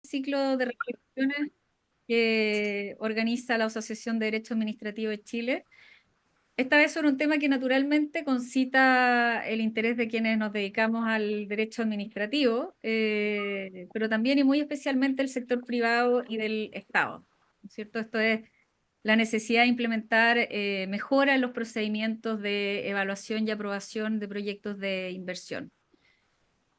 Ciclo de reflexiones que organiza la Asociación de Derecho Administrativo de Chile. Esta vez sobre un tema que naturalmente concita el interés de quienes nos dedicamos al derecho administrativo, pero también y muy especialmente el sector privado y del Estado, ¿no es cierto? Esto es la necesidad de implementar mejora en los procedimientos de evaluación y aprobación de proyectos de inversión.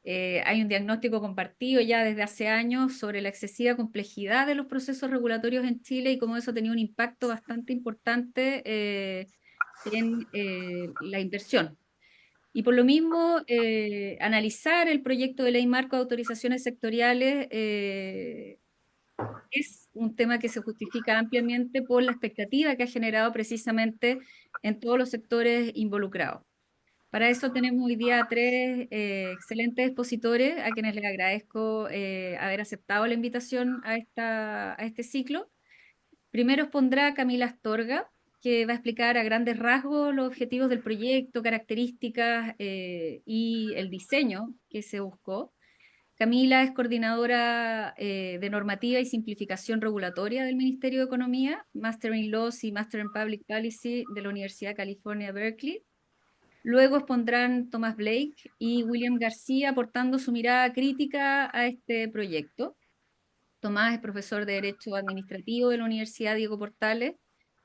Hay un diagnóstico compartido ya desde hace años sobre la excesiva complejidad de los procesos regulatorios en Chile y cómo eso ha tenido un impacto bastante importante en la inversión. Y por lo mismo, analizar el proyecto de ley marco de autorizaciones sectoriales es un tema que se justifica ampliamente por la expectativa que ha generado precisamente en todos los sectores involucrados. Para eso tenemos hoy día tres excelentes expositores a quienes les agradezco haber aceptado la invitación a este ciclo. Primero expondrá Camila Astorga, que va a explicar a grandes rasgos los objetivos del proyecto, características y el diseño que se buscó. Camila es coordinadora de normativa y simplificación regulatoria del Ministerio de Economía, Master in Laws y Master in Public Policy de la Universidad de California, Berkeley. Luego expondrán Thomas Blake y William García aportando su mirada crítica a este proyecto. Tomás es profesor de Derecho Administrativo de la Universidad Diego Portales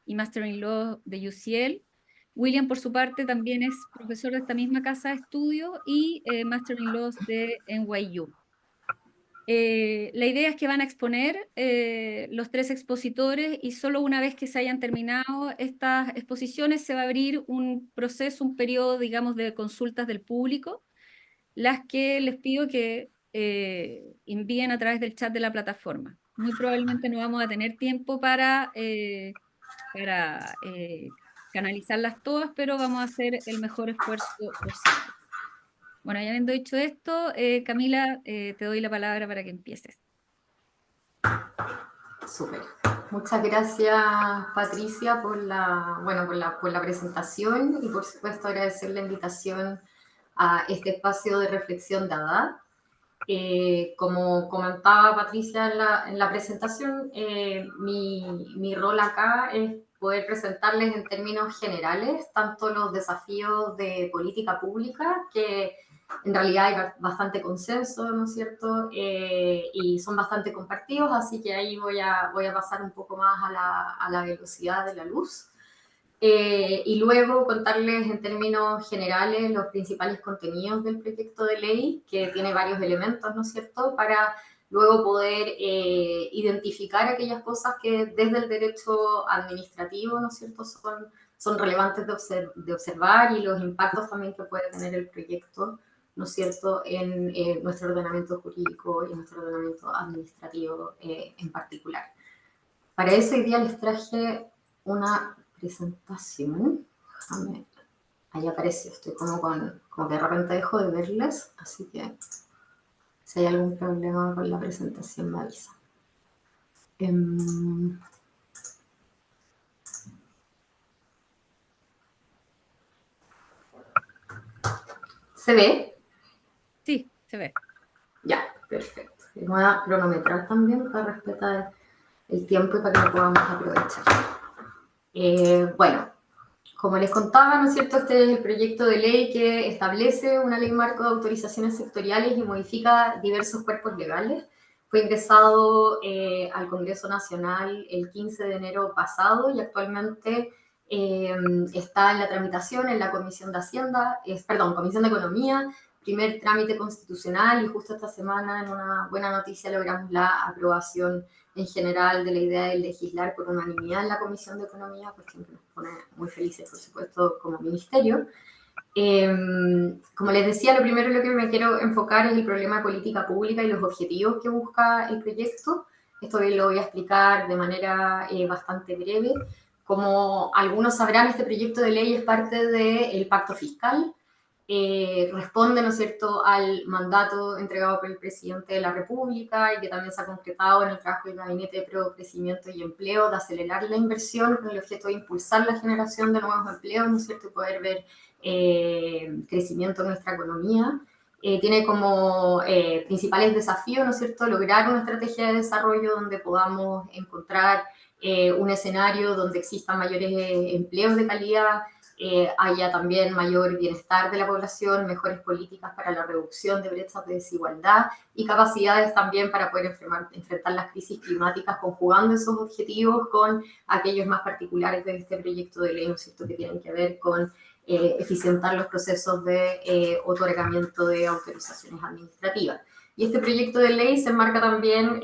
y Master in Law de UCL. William, por su parte, también es profesor de esta misma casa de estudio y Master in Laws de NYU. La idea es que van a exponer los tres expositores y solo una vez que se hayan terminado estas exposiciones se va a abrir un proceso, un periodo, digamos, de consultas del público, las que les pido que envíen a través del chat de la plataforma. Muy probablemente no vamos a tener tiempo para canalizarlas todas, pero vamos a hacer el mejor esfuerzo posible. Bueno, ya habiendo dicho esto, Camila, te doy la palabra para que empieces. Súper. Muchas gracias, Patricia, por la presentación y por supuesto agradecer la invitación a este espacio de reflexión dada. Como comentaba Patricia en la presentación, mi rol acá es poder presentarles en términos generales tanto los desafíos de política pública, que en realidad hay bastante consenso, ¿no es cierto? Y son bastante compartidos, así que ahí voy a pasar un poco más a la velocidad de la luz. Y luego contarles en términos generales los principales contenidos del proyecto de ley, que tiene varios elementos, ¿no es cierto?, para luego poder identificar aquellas cosas que desde el derecho administrativo, ¿no es cierto?, son relevantes de observar y los impactos también que puede tener el proyecto, ¿no es cierto?, en nuestro ordenamiento jurídico y nuestro ordenamiento administrativo en particular. Para eso hoy día les traje una presentación. Ahí apareció, estoy como que de repente dejo de verles, así que si hay algún problema con la presentación me avisa. ¿Se ve? Sí, se ve. Ya, perfecto. Y voy a cronometrar también para respetar el tiempo y para que lo podamos aprovechar. Bueno, como les contaba, ¿no es cierto?, este es el proyecto de ley que establece una ley marco de autorizaciones sectoriales y modifica diversos cuerpos legales. Fue ingresado al Congreso Nacional el 15 de enero pasado y actualmente está en la tramitación en la Comisión de Hacienda, Comisión de Economía, primer trámite constitucional, y justo esta semana en una buena noticia logramos la aprobación en general de la idea de legislar por unanimidad en la Comisión de Economía, pues siempre nos pone muy felices, por supuesto, como ministerio. Como les decía, lo primero en lo que me quiero enfocar es el problema de política pública y los objetivos que busca el proyecto. Esto bien lo voy a explicar de manera bastante breve. Como algunos sabrán, este proyecto de ley es parte del Pacto Fiscal. Responde, ¿no es cierto?, al mandato entregado por el presidente de la República y que también se ha concretado en el trabajo del Gabinete de Crecimiento y Empleo, de acelerar la inversión con el objeto de impulsar la generación de nuevos empleos, ¿no es cierto?, y poder ver crecimiento en nuestra economía. tiene como principales desafíos, ¿no es cierto?, lograr una estrategia de desarrollo donde podamos encontrar un escenario donde existan mayores empleos de calidad, haya también mayor bienestar de la población, mejores políticas para la reducción de brechas de desigualdad y capacidades también para poder enfrentar las crisis climáticas, conjugando esos objetivos con aquellos más particulares de este proyecto de ley, ¿no es cierto?, que tienen que ver con eficientar los procesos de otorgamiento de autorizaciones administrativas. Y este proyecto de ley se enmarca también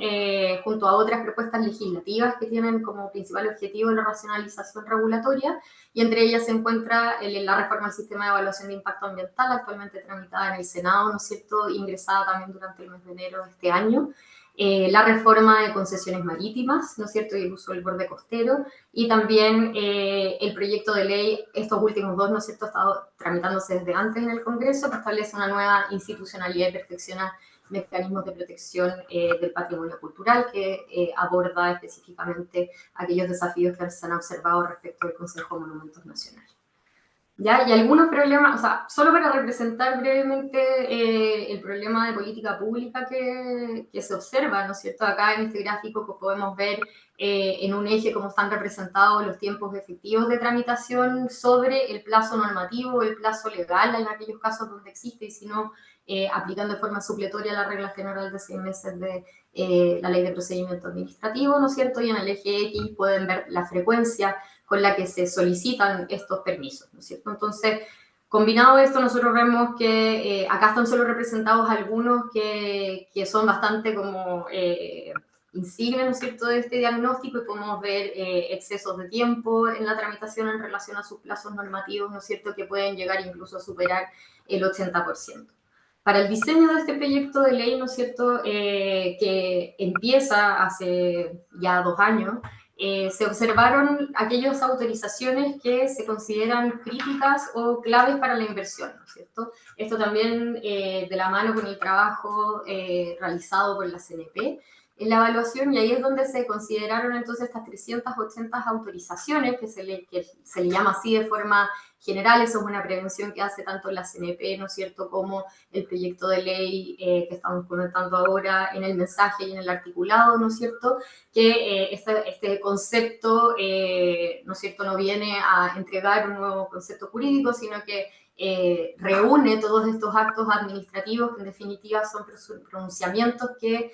junto a otras propuestas legislativas que tienen como principal objetivo la racionalización regulatoria, y entre ellas se encuentra la reforma al sistema de evaluación de impacto ambiental, actualmente tramitada en el Senado, ¿no es cierto?, ingresada también durante el mes de enero de este año, la reforma de concesiones marítimas, ¿no es cierto?, y el uso del borde costero, y también el proyecto de ley, estos últimos dos, ¿no es cierto?, ha estado tramitándose desde antes en el Congreso, que establece una nueva institucionalidad y perfecciona mecanismos de protección del patrimonio cultural, que aborda específicamente aquellos desafíos que se han observado respecto del Consejo de Monumentos Nacionales. ¿Ya? Y algunos problemas, o sea, solo para representar brevemente el problema de política pública que se observa, ¿no es cierto? Acá en este gráfico que podemos ver en un eje cómo están representados los tiempos efectivos de tramitación sobre el plazo normativo, el plazo legal, en aquellos casos donde existe, y si no, aplicando de forma supletoria la regla general de 6 meses de la Ley de Procedimiento Administrativo, ¿no es cierto? Y en el eje X pueden ver la frecuencia con la que se solicitan estos permisos, ¿no es cierto? Entonces, combinado esto, nosotros vemos que acá están solo representados algunos que son bastante como insignes, ¿no es cierto?, de este diagnóstico, y podemos ver excesos de tiempo en la tramitación en relación a sus plazos normativos, ¿no es cierto?, que pueden llegar incluso a superar el 80%. Para el diseño de este proyecto de ley, ¿no es cierto?, que empieza hace ya 2 años, se observaron aquellas autorizaciones que se consideran críticas o claves para la inversión, ¿no es cierto? Esto también de la mano con el trabajo realizado por la CNP en la evaluación, y ahí es donde se consideraron entonces estas 380 autorizaciones, que se le llama así de forma general. Eso es una prevención que hace tanto la CNP, ¿no es cierto?, como el proyecto de ley que estamos comentando ahora en el mensaje y en el articulado, ¿no es cierto?, que este concepto, ¿no es cierto?, no viene a entregar un nuevo concepto jurídico, sino que reúne todos estos actos administrativos que en definitiva son pronunciamientos que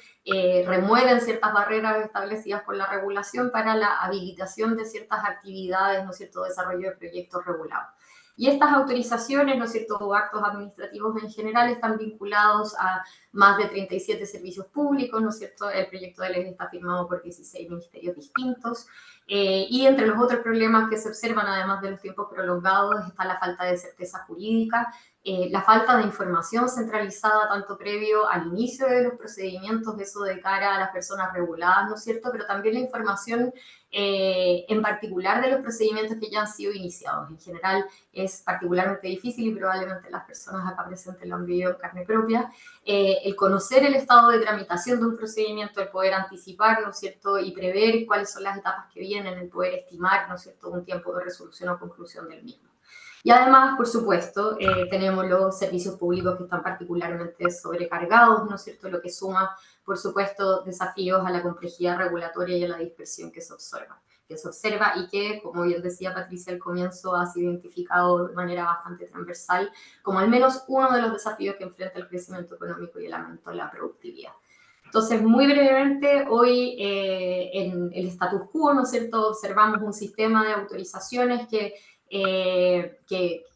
remueven ciertas barreras establecidas por la regulación para la habilitación de ciertas actividades, ¿no es cierto?, desarrollo de proyectos regulados. Y estas autorizaciones, ¿no es cierto?, o actos administrativos en general, están vinculados a más de 37 servicios públicos, ¿no es cierto? El proyecto de ley está firmado por 16 ministerios distintos. Y entre los otros problemas que se observan, además de los tiempos prolongados, está la falta de certeza jurídica, la falta de información centralizada, tanto previo al inicio de los procedimientos, eso de cara a las personas reguladas, ¿no es cierto?, pero también la información en particular de los procedimientos que ya han sido iniciados. En general es particularmente difícil, y probablemente las personas acá presentes lo han vivido en carne propia, el conocer el estado de tramitación de un procedimiento, el poder anticipar, ¿no es cierto?, y prever cuáles son las etapas que vienen, el poder estimar, ¿no es cierto?, un tiempo de resolución o conclusión del mismo. Y además, por supuesto, tenemos los servicios públicos que están particularmente sobrecargados, ¿no es cierto?, lo que suma, por supuesto, desafíos a la complejidad regulatoria y a la dispersión que se observa y que, como bien decía Patricia al comienzo, ha sido identificado de manera bastante transversal como al menos uno de los desafíos que enfrenta el crecimiento económico y el aumento de la productividad. Entonces, muy brevemente, hoy en el status quo, ¿no es cierto?, observamos un sistema de autorizaciones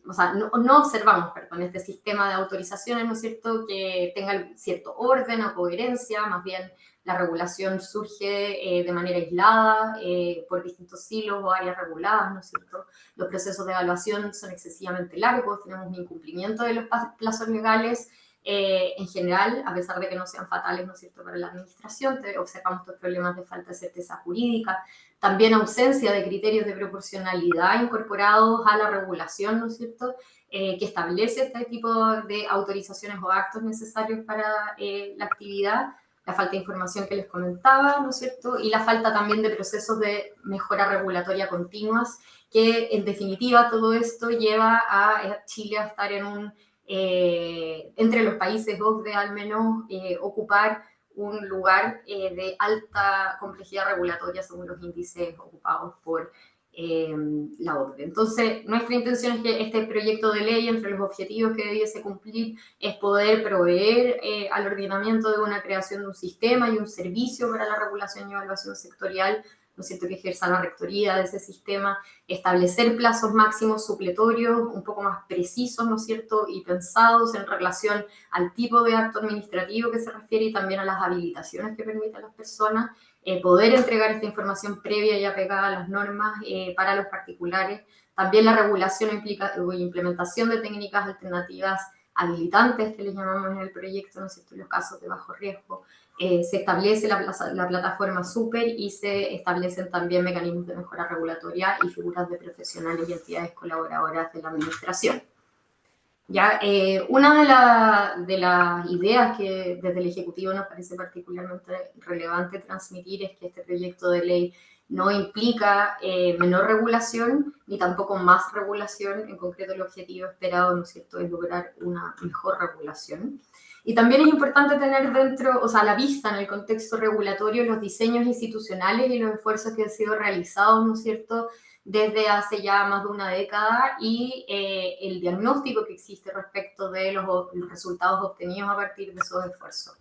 o sea, no observamos, perdón, este sistema de autorizaciones, ¿no es cierto?, que tenga cierto orden o coherencia. Más bien la regulación surge de manera aislada por distintos hilos o áreas reguladas, ¿no es cierto? Los procesos de evaluación son excesivamente largos, tenemos un incumplimiento de los plazos legales. En general, a pesar de que no sean fatales, ¿no es cierto?, para la administración, observamos estos problemas de falta de certeza jurídica, también ausencia de criterios de proporcionalidad incorporados a la regulación, ¿no es cierto?, que establece este tipo de autorizaciones o actos necesarios para la actividad, la falta de información que les comentaba, ¿no es cierto?, y la falta también de procesos de mejora regulatoria continuas, que en definitiva todo esto lleva a Chile a estar en un entre los países OCDE al menos, ocupar un lugar de alta complejidad regulatoria según los índices ocupados por la OCDE. Entonces, nuestra intención es que este proyecto de ley, entre los objetivos que debiese cumplir, es poder proveer al ordenamiento de una creación de un sistema y un servicio para la regulación y evaluación sectorial, ¿no es cierto?, que ejerza la rectoría de ese sistema, establecer plazos máximos supletorios un poco más precisos, ¿no es cierto?, y pensados en relación al tipo de acto administrativo que se refiere y también a las habilitaciones que permiten a las personas, poder entregar esta información previa y apegada a las normas para los particulares. También la regulación implica implementación de técnicas alternativas habilitantes, que les llamamos en el proyecto, ¿no es cierto?, en los casos de bajo riesgo. Se establece la plataforma SUPER y se establecen también mecanismos de mejora regulatoria y figuras de profesionales y entidades colaboradoras de la administración. Ya, una de las ideas que desde el Ejecutivo nos parece particularmente relevante transmitir es que este proyecto de ley no implica menor regulación ni tampoco más regulación. En concreto, el objetivo esperado, ¿no es cierto?, es lograr una mejor regulación. Y también es importante tener dentro, o sea, a la vista en el contexto regulatorio, los diseños institucionales y los esfuerzos que han sido realizados, ¿no es cierto?, desde hace ya más de una década y el diagnóstico que existe respecto de los resultados obtenidos a partir de esos esfuerzos.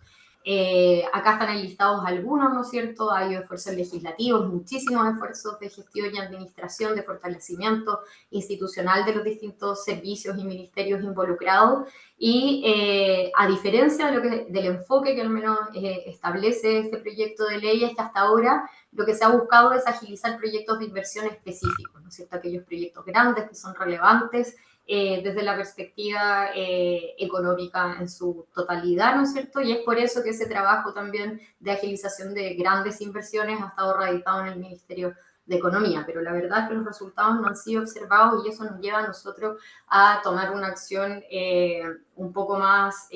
Acá están enlistados algunos, ¿no es cierto? Hay esfuerzos legislativos, muchísimos esfuerzos de gestión y administración, de fortalecimiento institucional de los distintos servicios y ministerios involucrados. Y a diferencia de del enfoque que al menos establece este proyecto de ley, es que hasta ahora lo que se ha buscado es agilizar proyectos de inversión específicos, ¿no es cierto? Aquellos proyectos grandes que son relevantes desde la perspectiva económica en su totalidad, ¿no es cierto? Y es por eso que ese trabajo también de agilización de grandes inversiones ha estado radicado en el Ministerio de Economía, pero la verdad es que los resultados no han sido observados y eso nos lleva a nosotros a tomar una acción un poco más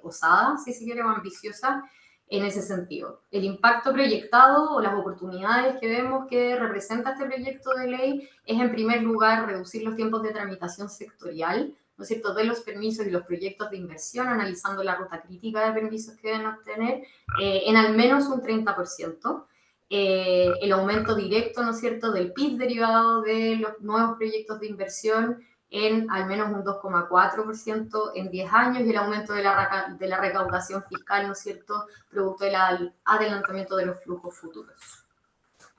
osada, si se quiere, o ambiciosa, en ese sentido. El impacto proyectado o las oportunidades que vemos que representa este proyecto de ley es, en primer lugar, reducir los tiempos de tramitación sectorial, ¿no es cierto?, de los permisos y los proyectos de inversión, analizando la ruta crítica de permisos que deben obtener, en al menos un 30%. El aumento directo, ¿no es cierto?, del PIB derivado de los nuevos proyectos de inversión en al menos un 2,4% en 10 años y el aumento de la recaudación fiscal, ¿no es cierto?, producto del adelantamiento de los flujos futuros.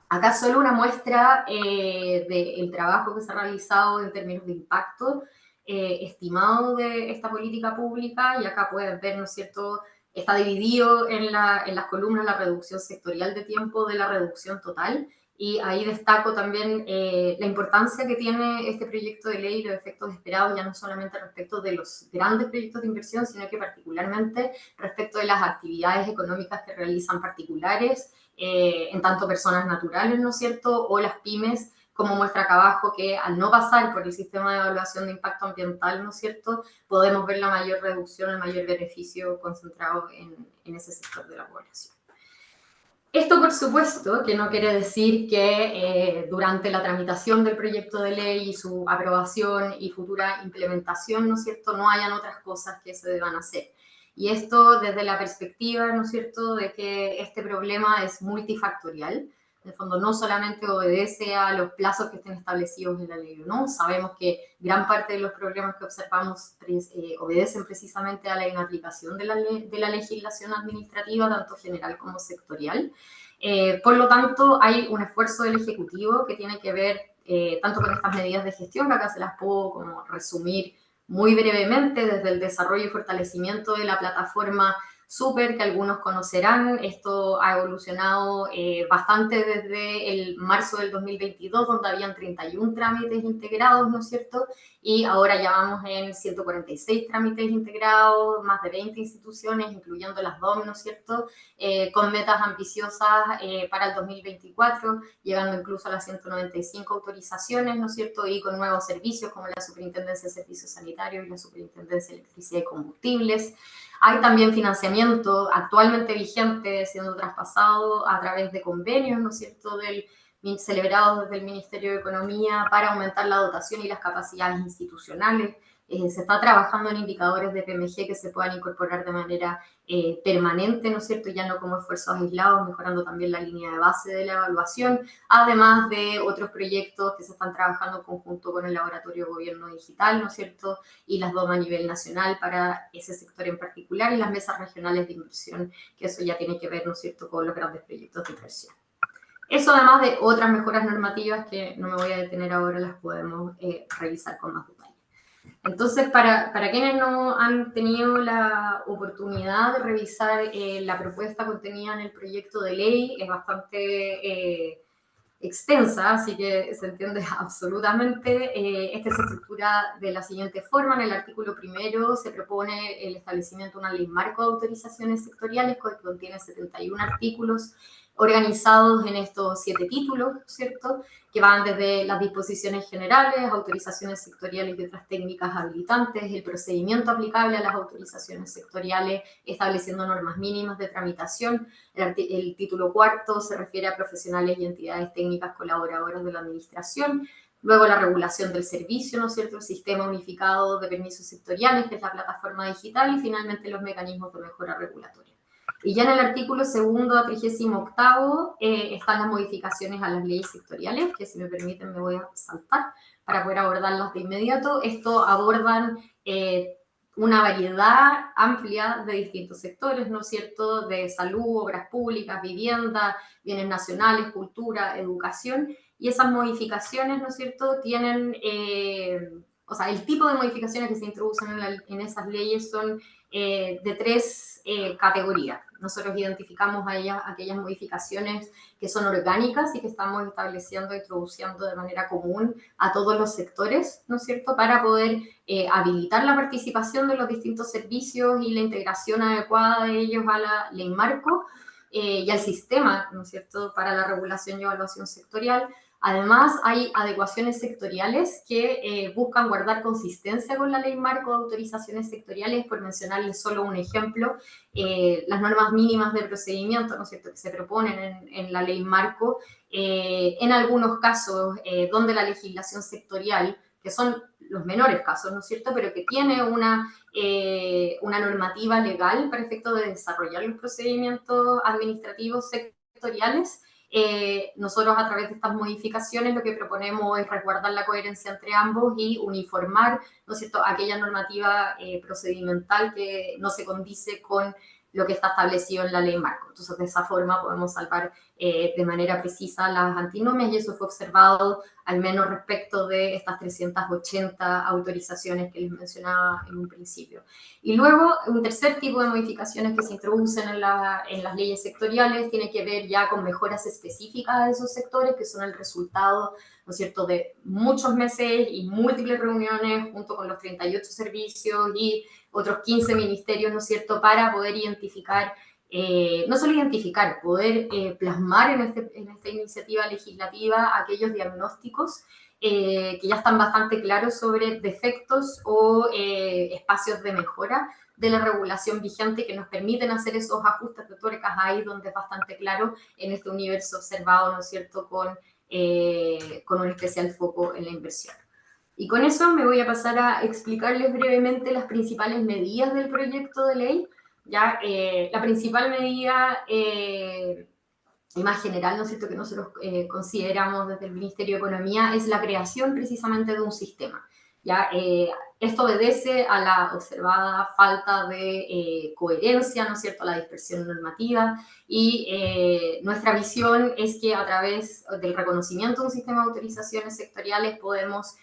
Acá solo una muestra del trabajo que se ha realizado en términos de impacto estimado de esta política pública, y acá pueden ver, ¿no es cierto?, está dividido en las columnas la reducción sectorial de tiempo de la reducción total, y ahí destaco también la importancia que tiene este proyecto de ley y los efectos esperados, ya no solamente respecto de los grandes proyectos de inversión, sino que particularmente respecto de las actividades económicas que realizan particulares, en tanto personas naturales, ¿no es cierto?, o las pymes, como muestra acá abajo, que al no pasar por el sistema de evaluación de impacto ambiental, ¿no es cierto?, podemos ver la mayor reducción, el mayor beneficio concentrado en ese sector de la población. Esto, por supuesto, que no quiere decir que durante la tramitación del proyecto de ley y su aprobación y futura implementación, ¿no es cierto?, no hayan otras cosas que se deban hacer. Y esto desde la perspectiva, ¿no es cierto?, de que este problema es multifactorial. En el fondo, no solamente obedece a los plazos que estén establecidos en la ley, ¿no? Sabemos que gran parte de los problemas que observamos obedecen precisamente a la inaplicación de la legislación administrativa, tanto general como sectorial. Por lo tanto, hay un esfuerzo del Ejecutivo que tiene que ver tanto con estas medidas de gestión, que acá se las puedo como resumir muy brevemente, desde el desarrollo y fortalecimiento de la plataforma SUPER, que algunos conocerán. Esto ha evolucionado bastante desde el marzo del 2022, donde habían 31 trámites integrados, ¿no es cierto? Y ahora ya vamos en 146 trámites integrados, más de 20 instituciones, incluyendo las DOM, ¿no es cierto?, con metas ambiciosas para el 2024, llegando incluso a las 195 autorizaciones, ¿no es cierto?, y con nuevos servicios como la Superintendencia de Servicios Sanitarios y la Superintendencia de Electricidad y Combustibles. Hay también financiamiento actualmente vigente siendo traspasado a través de convenios, ¿no es cierto?, celebrados desde el Ministerio de Economía para aumentar la dotación y las capacidades institucionales Se está trabajando en indicadores de PMG que se puedan incorporar de manera permanente, ¿no es cierto? Ya no como esfuerzos aislados, mejorando también la línea de base de la evaluación, además de otros proyectos que se están trabajando en conjunto con el Laboratorio de Gobierno Digital, ¿no es cierto? Y las DOM a nivel nacional para ese sector en particular y las mesas regionales de inversión, que eso ya tiene que ver, ¿no es cierto?, con los grandes proyectos de inversión. Eso además de otras mejoras normativas que no me voy a detener ahora, las podemos revisar con más detalle. Entonces, para quienes no han tenido la oportunidad de revisar la propuesta contenida en el proyecto de ley, es bastante extensa, así que se entiende absolutamente. Esta se estructura de la siguiente forma. En el artículo primero se propone el establecimiento de una ley marco de autorizaciones sectoriales que contiene 71 artículos organizados en estos 7 títulos, ¿cierto?, que van desde las disposiciones generales, autorizaciones sectoriales y otras técnicas habilitantes, el procedimiento aplicable a las autorizaciones sectoriales, estableciendo normas mínimas de tramitación. El título cuarto se refiere a profesionales y entidades técnicas colaboradoras de la administración. Luego la regulación del servicio, ¿no es cierto?, el sistema unificado de permisos sectoriales, que es la plataforma digital, y finalmente los mecanismos de mejora regulatoria. Y ya en el artículo segundo a 38 están las modificaciones a las leyes sectoriales, que si me permiten me voy a saltar para poder abordarlas de inmediato. Esto abordan una variedad amplia de distintos sectores, ¿no es cierto?, de salud, obras públicas, vivienda, bienes nacionales, cultura, educación, y esas modificaciones, ¿no es cierto?, tienen, o sea, el tipo de modificaciones que se introducen en esas leyes son de 3 categorías. Nosotros identificamos aquellas modificaciones que son orgánicas y que estamos estableciendo, introduciendo de manera común a todos los sectores, ¿no es cierto?, para poder habilitar la participación de los distintos servicios y la integración adecuada de ellos a la ley marco y al sistema, ¿no es cierto?, para la regulación y evaluación sectorial. Además, hay adecuaciones sectoriales que buscan guardar consistencia con la ley marco de autorizaciones sectoriales. Por mencionarles solo un ejemplo, las normas mínimas de procedimiento, ¿no es cierto?, que se proponen en la ley marco, en algunos casos donde la legislación sectorial, que son los menores casos, ¿no es cierto?, pero que tiene una normativa legal para efecto de desarrollar los procedimientos administrativos sectoriales. Nosotros a través de estas modificaciones lo que proponemos es resguardar la coherencia entre ambos y uniformar, ¿no es cierto?, aquella normativa procedimental que no se condice con lo que está establecido en la ley marco. Entonces, de esa forma podemos salvar de manera precisa las antinomias, y eso fue observado al menos respecto de estas 380 autorizaciones que les mencionaba en un principio. Y luego, un tercer tipo de modificaciones que se introducen en las leyes sectoriales tiene que ver ya con mejoras específicas de esos sectores, que son el resultado, ¿no es cierto?, de muchos meses y múltiples reuniones junto con los 38 servicios y otros 15 ministerios, ¿no es cierto?, para poder identificar, no solo identificar, poder plasmar en esta iniciativa legislativa aquellos diagnósticos que ya están bastante claros sobre defectos o espacios de mejora de la regulación vigente que nos permiten hacer esos ajustes de tuercas ahí donde es bastante claro en este universo observado, ¿no es cierto?, con un especial foco en la inversión. Y con eso me voy a pasar a explicarles brevemente las principales medidas del proyecto de ley. Ya, la principal medida y más general, ¿no es cierto?, que nosotros consideramos desde el Ministerio de Economía es la creación precisamente de un sistema. ¿Ya? Esto obedece a la observada falta de coherencia, ¿no es cierto?, la dispersión normativa, y nuestra visión es que a través del reconocimiento de un sistema de autorizaciones sectoriales podemos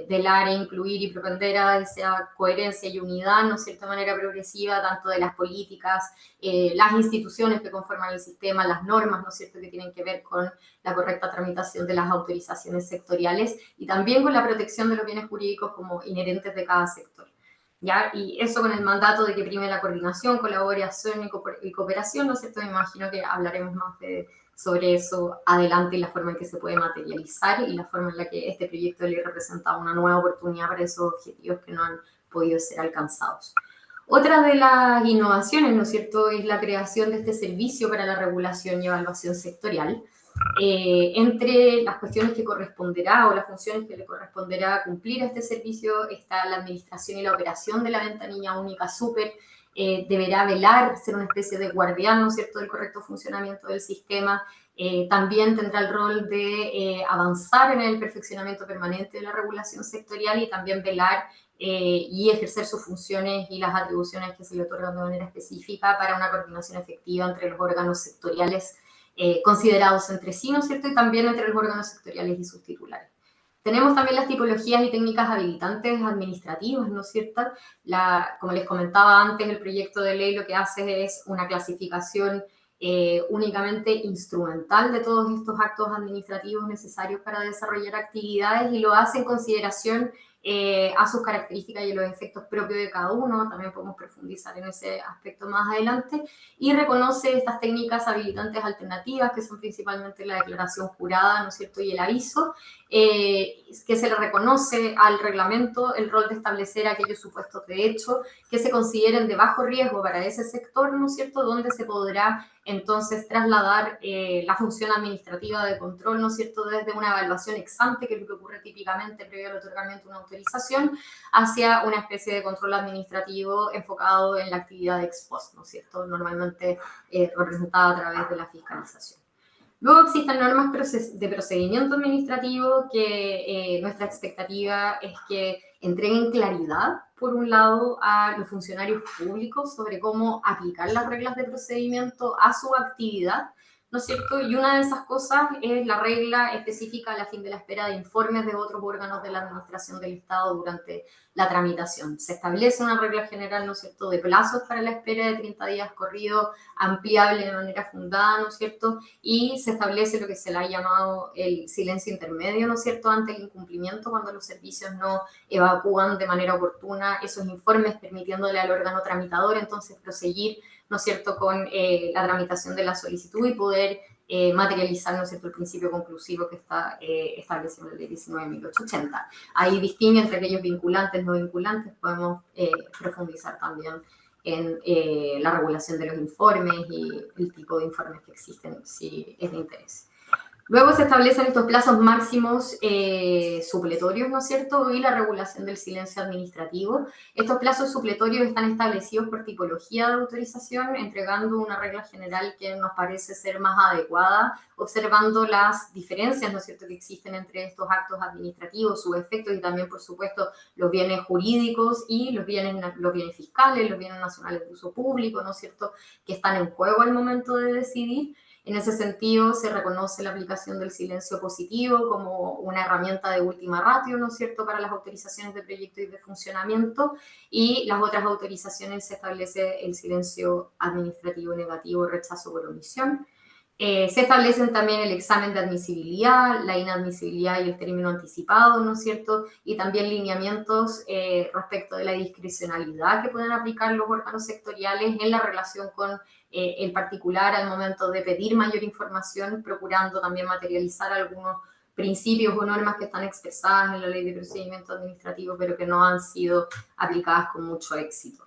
velar e incluir y propender a esa coherencia y unidad, ¿no es cierto?, de manera progresiva, tanto de las políticas, las instituciones que conforman el sistema, las normas, ¿no es cierto?, que tienen que ver con la correcta tramitación de las autorizaciones sectoriales y también con la protección de los bienes jurídicos como inherentes de cada sector. ¿Ya? Y eso con el mandato de que prime la coordinación, colaboración y cooperación, ¿no es cierto? Me imagino que hablaremos más sobre eso adelante y la forma en que se puede materializar y la forma en la que este proyecto de ley representa una nueva oportunidad para esos objetivos que no han podido ser alcanzados. Otra de las innovaciones, ¿no es cierto?, es la creación de este servicio para la regulación y evaluación sectorial. Entre las cuestiones que corresponderá o las funciones que le corresponderá cumplir a este servicio está la administración y la operación de la ventanilla única súper. Deberá velar, ser una especie de guardián, ¿no es cierto?, del correcto funcionamiento del sistema. También tendrá el rol de avanzar en el perfeccionamiento permanente de la regulación sectorial y también velar y ejercer sus funciones y las atribuciones que se le otorgan de manera específica para una coordinación efectiva entre los órganos sectoriales considerados entre sí, ¿no es cierto?, y también entre los órganos sectoriales y sus titulares. Tenemos también las tipologías y técnicas habilitantes administrativas, ¿no es cierto? Como les comentaba antes, el proyecto de ley lo que hace es una clasificación únicamente instrumental de todos estos actos administrativos necesarios para desarrollar actividades y lo hace en consideración a sus características y a los efectos propios de cada uno. También podemos profundizar en ese aspecto más adelante. Y reconoce estas técnicas habilitantes alternativas, que son principalmente la declaración jurada, ¿no es cierto?, y el aviso, que se le reconoce al reglamento el rol de establecer aquellos supuestos de hecho que se consideren de bajo riesgo para ese sector, ¿no es cierto?, donde se podrá entonces trasladar la función administrativa de control, ¿no es cierto?, desde una evaluación ex ante, que es lo que ocurre típicamente previo al otorgamiento de una autorización, hacia una especie de control administrativo enfocado en la actividad ex post, ¿no es cierto?, normalmente representada a través de la fiscalización. Luego existen normas de procedimiento administrativo que nuestra expectativa es que entreguen claridad, por un lado, a los funcionarios públicos sobre cómo aplicar las reglas de procedimiento a su actividad, ¿no es cierto? Y una de esas cosas es la regla específica a la fin de la espera de informes de otros órganos de la administración del Estado durante la tramitación. Se establece una regla general, ¿no es cierto?, de plazos para la espera de 30 días corrido, ampliable de manera fundada, ¿no es cierto?, y se establece lo que se le ha llamado el silencio intermedio, ¿no es cierto?, ante el incumplimiento, cuando los servicios no evacúan de manera oportuna esos informes, permitiéndole al órgano tramitador entonces proseguir, ¿no es cierto?, con la tramitación de la solicitud y poder materializar, ¿no es cierto?, el principio conclusivo que está establecido en la ley 19.880. Ahí distingue entre aquellos vinculantes, no vinculantes, podemos profundizar también en la regulación de los informes y el tipo de informes que existen, si es de interés. Luego se establecen estos plazos máximos supletorios, ¿no es cierto?, y la regulación del silencio administrativo. Estos plazos supletorios están establecidos por tipología de autorización, entregando una regla general que nos parece ser más adecuada, observando las diferencias, ¿no es cierto?, que existen entre estos actos administrativos, sus efectos y también, por supuesto, los bienes jurídicos y los bienes fiscales, los bienes nacionales de uso público, ¿no es cierto?, que están en juego al momento de decidir. En ese sentido, se reconoce la aplicación del silencio positivo como una herramienta de última ratio, ¿no es cierto?, para las autorizaciones de proyecto y de funcionamiento, y las otras autorizaciones se establece el silencio administrativo negativo, rechazo por omisión. Se establecen también el examen de admisibilidad, la inadmisibilidad y el término anticipado, ¿no es cierto?, y también lineamientos respecto de la discrecionalidad que pueden aplicar los órganos sectoriales en la relación con el particular al momento de pedir mayor información, procurando también materializar algunos principios o normas que están expresadas en la Ley de Procedimiento Administrativo, pero que no han sido aplicadas con mucho éxito.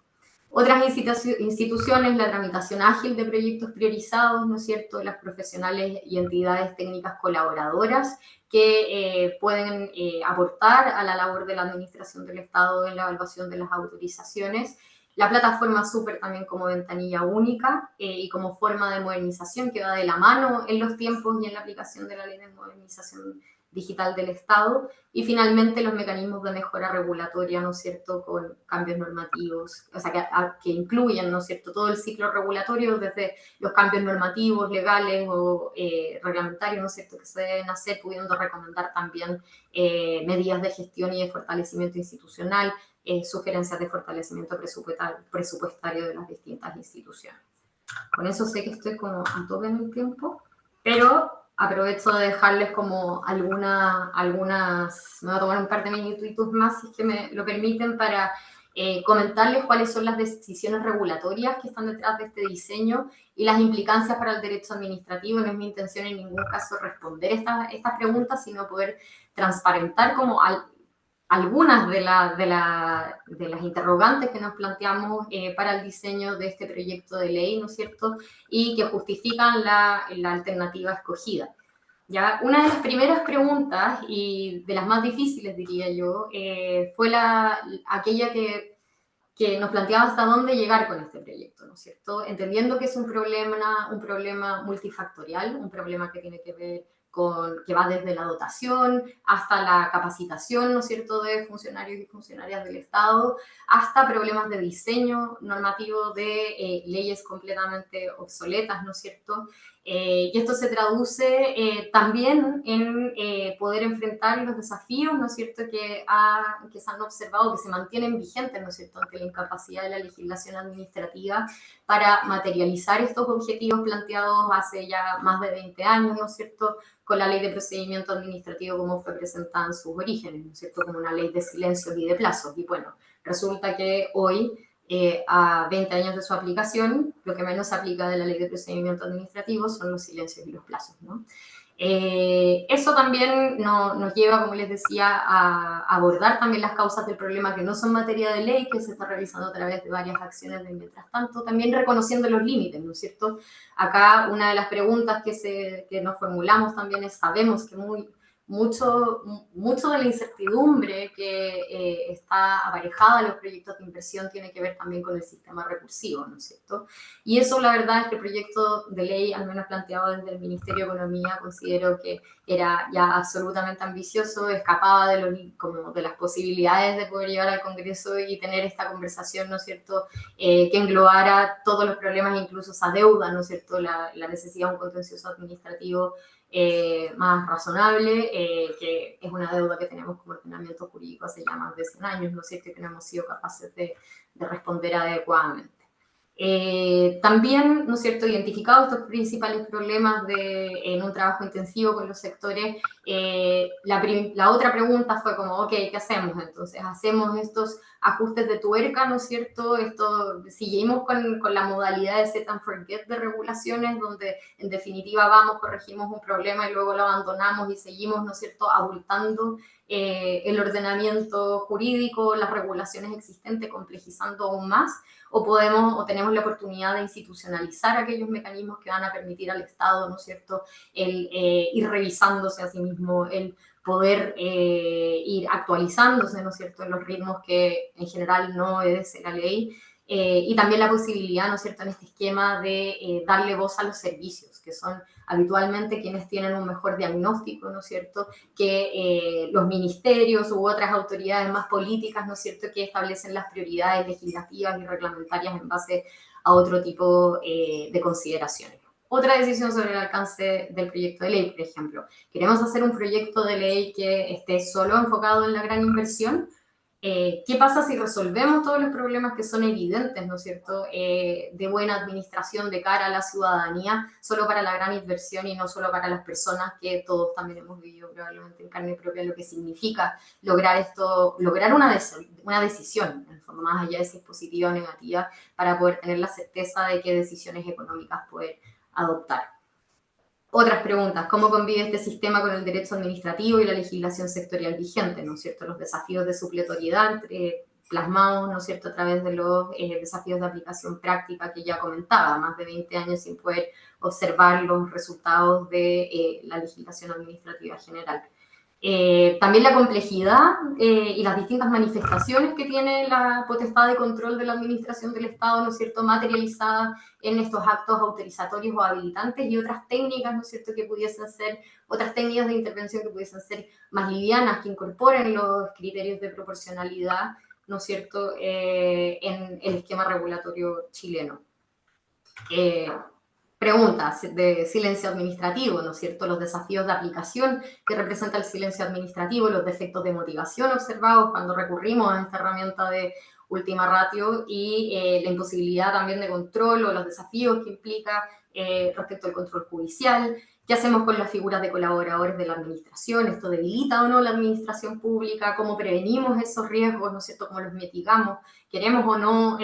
Otras instituciones, la tramitación ágil de proyectos priorizados, ¿no es cierto?, las profesionales y entidades técnicas colaboradoras que pueden aportar a la labor de la administración del Estado en la evaluación de las autorizaciones. La plataforma Súper también como ventanilla única y como forma de modernización que va de la mano en los tiempos y en la aplicación de la Ley de Modernización Digital del Estado, y finalmente los mecanismos de mejora regulatoria, ¿no es cierto?, con cambios normativos, o sea, que incluyen, ¿no es cierto?, todo el ciclo regulatorio, desde los cambios normativos, legales o reglamentarios, ¿no es cierto?, que se deben hacer, pudiendo recomendar también medidas de gestión y de fortalecimiento institucional, sugerencias de fortalecimiento presupuestario de las distintas instituciones. Con eso sé que estoy como a tope en el tiempo, pero aprovecho de dejarles como algunas, me voy a tomar un par de minutitos más, si es que me lo permiten, para comentarles cuáles son las decisiones regulatorias que están detrás de este diseño y las implicancias para el derecho administrativo. No es mi intención en ningún caso responder estas preguntas, sino poder transparentar como algunas de las interrogantes que nos planteamos para el diseño de este proyecto de ley, ¿no es cierto?, y que justifican la alternativa escogida. ¿ya? Una de las primeras preguntas, y de las más difíciles, diría yo, fue aquella que nos planteaba hasta dónde llegar con este proyecto, ¿no es cierto? Entendiendo que es un problema multifactorial, un problema que tiene que ver que va desde la dotación hasta la capacitación, ¿no es cierto?, de funcionarios y funcionarias del Estado, hasta problemas de diseño normativo de leyes completamente obsoletas, ¿no es cierto? Y esto se traduce también en poder enfrentar los desafíos, ¿no es cierto?, que se han observado, que se mantienen vigentes, ¿no es cierto?, ante la incapacidad de la legislación administrativa para materializar estos objetivos planteados hace ya más de 20 años, ¿no es cierto?, con la ley de procedimiento administrativo como fue presentada en sus orígenes, ¿no es cierto?, como una ley de silencios y de plazos. Y bueno, resulta que hoy a 20 años de su aplicación, lo que menos se aplica de la ley de procedimiento administrativo son los silencios y los plazos, ¿no? Eso también nos lleva, como les decía, a abordar también las causas del problema que no son materia de ley, que se está realizando a través de varias acciones de mientras tanto, también reconociendo los límites, ¿no es cierto? Acá una de las preguntas que nos formulamos también es, sabemos que mucho de la incertidumbre que está aparejada a los proyectos de inversión tiene que ver también con el sistema recursivo, ¿no es cierto? Y eso, la verdad, es que el proyecto de ley, al menos planteado desde el Ministerio de Economía, considero que era ya absolutamente ambicioso, escapaba de las posibilidades de poder llevar al Congreso y tener esta conversación, ¿no es cierto?, que englobara todos los problemas, incluso esa deuda, ¿no es cierto?, la necesidad de un contencioso administrativo más razonable, que es una deuda que tenemos como ordenamiento jurídico hace ya más de 100 años, ¿no es cierto?, y que no hemos sido capaces de responder adecuadamente. También, ¿no es cierto?, identificado estos principales problemas en un trabajo intensivo con los sectores, la otra pregunta fue como, ok, ¿qué hacemos? Entonces, hacemos estos ajustes de tuerca, ¿no es cierto? Seguimos con la modalidad de set and forget de regulaciones, donde en definitiva vamos, corregimos un problema y luego lo abandonamos y seguimos, ¿no es cierto?, abultando el ordenamiento jurídico, las regulaciones existentes, complejizando aún más, o tenemos la oportunidad de institucionalizar aquellos mecanismos que van a permitir al Estado, ¿no es cierto?, el ir revisándose a sí mismo, el poder ir actualizándose, ¿no es cierto?, en los ritmos que en general no obedece la ley, y también la posibilidad, ¿no es cierto?, en este esquema de darle voz a los servicios, que son habitualmente quienes tienen un mejor diagnóstico, ¿no es cierto?, que los ministerios u otras autoridades más políticas, ¿no es cierto?, que establecen las prioridades legislativas y reglamentarias en base a otro tipo de consideraciones. Otra decisión sobre el alcance del proyecto de ley, por ejemplo. ¿Queremos hacer un proyecto de ley que esté solo enfocado en la gran inversión? ¿Qué pasa si resolvemos todos los problemas que son evidentes, ¿no es cierto?, de buena administración de cara a la ciudadanía, solo para la gran inversión y no solo para las personas, que todos también hemos vivido probablemente en carne propia lo que significa lograr esto, lograr una decisión, en el fondo, más allá de si es positiva o negativa, para poder tener la certeza de qué decisiones económicas poder adoptar. Otras preguntas, ¿cómo convive este sistema con el derecho administrativo y la legislación sectorial vigente? ¿No es cierto? Los desafíos de supletoriedad plasmados, ¿no es cierto?, a través de los desafíos de aplicación práctica que ya comentaba, más de 20 años sin poder observar los resultados de la legislación administrativa general. También la complejidad y las distintas manifestaciones que tiene la potestad de control de la administración del Estado, ¿no es cierto?, materializada en estos actos autorizatorios o habilitantes, y otras técnicas, ¿no es cierto?, que pudiesen ser, otras técnicas de intervención que pudiesen ser más livianas, que incorporen los criterios de proporcionalidad, ¿no es cierto?, en el esquema regulatorio chileno. Preguntas de silencio administrativo, ¿no es cierto?, los desafíos de aplicación que representa el silencio administrativo, los defectos de motivación observados cuando recurrimos a esta herramienta de última ratio, y la imposibilidad también de control o los desafíos que implica respecto al control judicial. ¿Qué hacemos con las figuras de colaboradores de la administración? ¿Esto debilita o no la administración pública? ¿Cómo prevenimos esos riesgos, ¿no es cierto?, cómo los mitigamos? ¿Queremos o no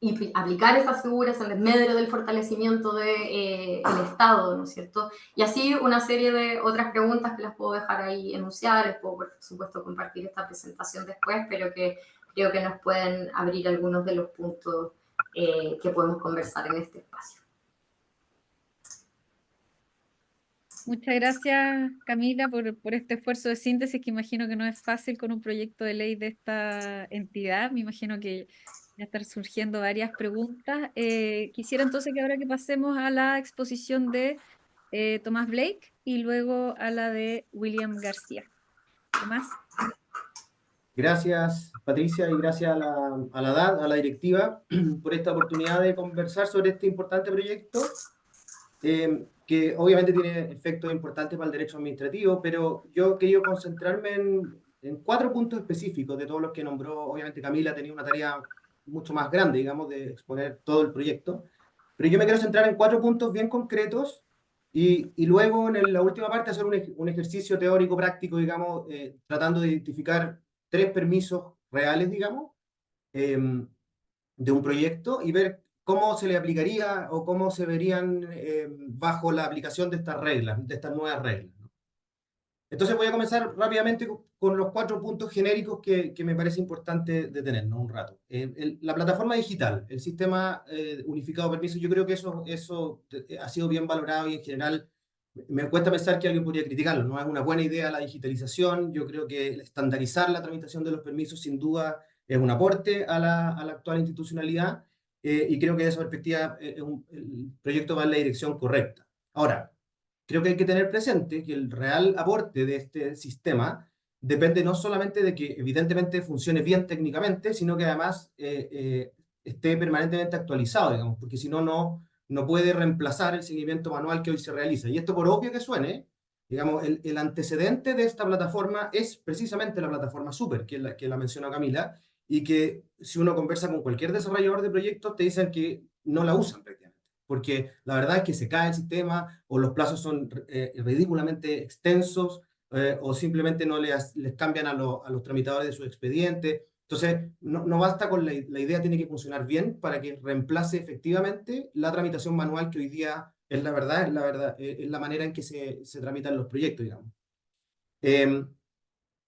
y aplicar estas figuras en desmedro del fortalecimiento del Estado, ¿no es cierto? Y así una serie de otras preguntas que las puedo dejar ahí enunciadas, les puedo, por supuesto, compartir esta presentación después, pero que creo que nos pueden abrir algunos de los puntos que podemos conversar en este espacio. Muchas gracias, Camila, por este esfuerzo de síntesis que imagino que no es fácil con un proyecto de ley de esta entidad. Me imagino que van a estar surgiendo varias preguntas. Quisiera entonces que ahora que pasemos a la exposición de Tomás Blake y luego a la de William García. Tomás. Gracias, Patricia, y gracias a la DAD, a la directiva, por esta oportunidad de conversar sobre este importante proyecto, que obviamente tiene efectos importantes para el derecho administrativo, pero yo he querido concentrarme en 4 puntos específicos de todos los que nombró. Obviamente Camila tenía una tarea mucho más grande, digamos, de exponer todo el proyecto, pero yo me quiero centrar en 4 puntos bien concretos y luego en la última parte hacer un ejercicio teórico práctico, digamos, tratando de identificar 3 permisos reales, digamos, de un proyecto y ver cómo se le aplicaría o cómo se verían bajo la aplicación de estas reglas, de estas nuevas reglas, ¿no? Entonces voy a comenzar rápidamente con los 4 puntos genéricos que me parece importante detenernos un rato. La plataforma digital, el sistema unificado de permisos, yo creo que eso ha sido bien valorado y en general me cuesta pensar que alguien podría criticarlo. No es una buena idea la digitalización. Yo creo que estandarizar la tramitación de los permisos sin duda es un aporte a la actual institucionalidad, y creo que de esa perspectiva el proyecto va en la dirección correcta. Ahora, creo que hay que tener presente que el real aporte de este sistema depende no solamente de que evidentemente funcione bien técnicamente, sino que además esté permanentemente actualizado, digamos, porque si no, no puede reemplazar el seguimiento manual que hoy se realiza. Y esto, por obvio que suene, digamos, el antecedente de esta plataforma es precisamente la plataforma Super, que la mencionó Camila, y que si uno conversa con cualquier desarrollador de proyectos, te dicen que no la usan prácticamente, porque la verdad es que se cae el sistema o los plazos son ridículamente extensos, o simplemente no les cambian a los tramitadores de su expediente. Entonces, no basta con la idea, tiene que funcionar bien para que reemplace efectivamente la tramitación manual que hoy día es la manera en que se tramitan los proyectos, digamos. Eh,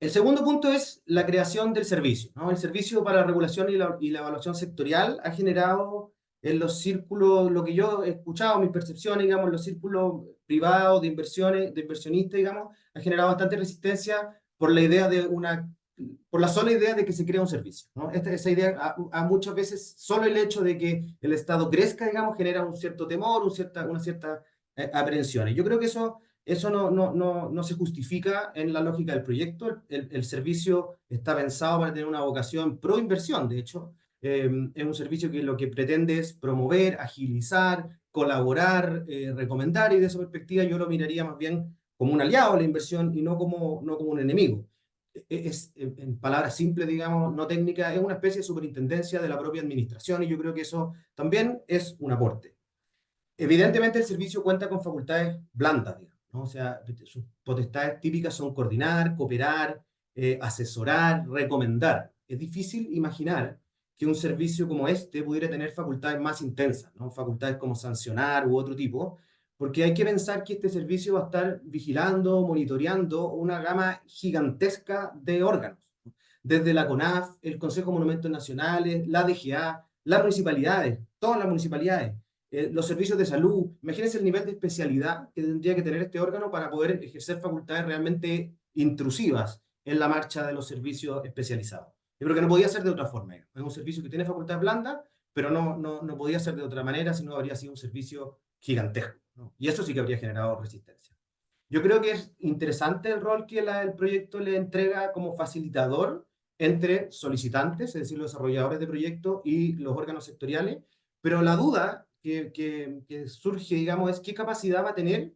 el segundo punto es la creación del servicio, ¿no? El servicio para la regulación y la evaluación sectorial ha generado en los círculos, lo que yo he escuchado, mis percepciones, digamos, los círculos privados de inversiones, de inversionistas, digamos, ha generado bastante resistencia por la idea de por la sola idea de que se crea un servicio, ¿no? Esa idea, a muchas veces, solo el hecho de que el Estado crezca, digamos, genera un cierto temor, una cierta aprehensión. Y yo creo que eso no se justifica en la lógica del proyecto. El servicio está pensado para tener una vocación pro inversión, de hecho. Es un servicio que lo que pretende es promover, agilizar, colaborar, recomendar, y de esa perspectiva yo lo miraría más bien como un aliado a la inversión y no como un enemigo. En palabras simples, digamos, no técnicas, es una especie de superintendencia de la propia administración, y yo creo que eso también es un aporte. Evidentemente el servicio cuenta con facultades blandas, digamos, ¿no? O sea, sus potestades típicas son coordinar, cooperar, asesorar, recomendar. Es difícil imaginar que un servicio como este pudiera tener facultades más intensas, ¿no? Facultades como sancionar u otro tipo, porque hay que pensar que este servicio va a estar vigilando, monitoreando una gama gigantesca de órganos, ¿no? Desde la CONAF, el Consejo de Monumentos Nacionales, la DGA, las municipalidades, todas las municipalidades, los servicios de salud. Imagínense el nivel de especialidad que tendría que tener este órgano para poder ejercer facultades realmente intrusivas en la marcha de los servicios especializados. Yo creo que no podía ser de otra forma. Es un servicio que tiene facultades blandas, pero no podía ser de otra manera, si no habría sido un servicio gigantesco, ¿no? Y eso sí que habría generado resistencia. Yo creo que es interesante el rol que el proyecto le entrega como facilitador entre solicitantes, es decir, los desarrolladores de proyectos y los órganos sectoriales, pero la duda que surge, digamos, es qué capacidad va a tener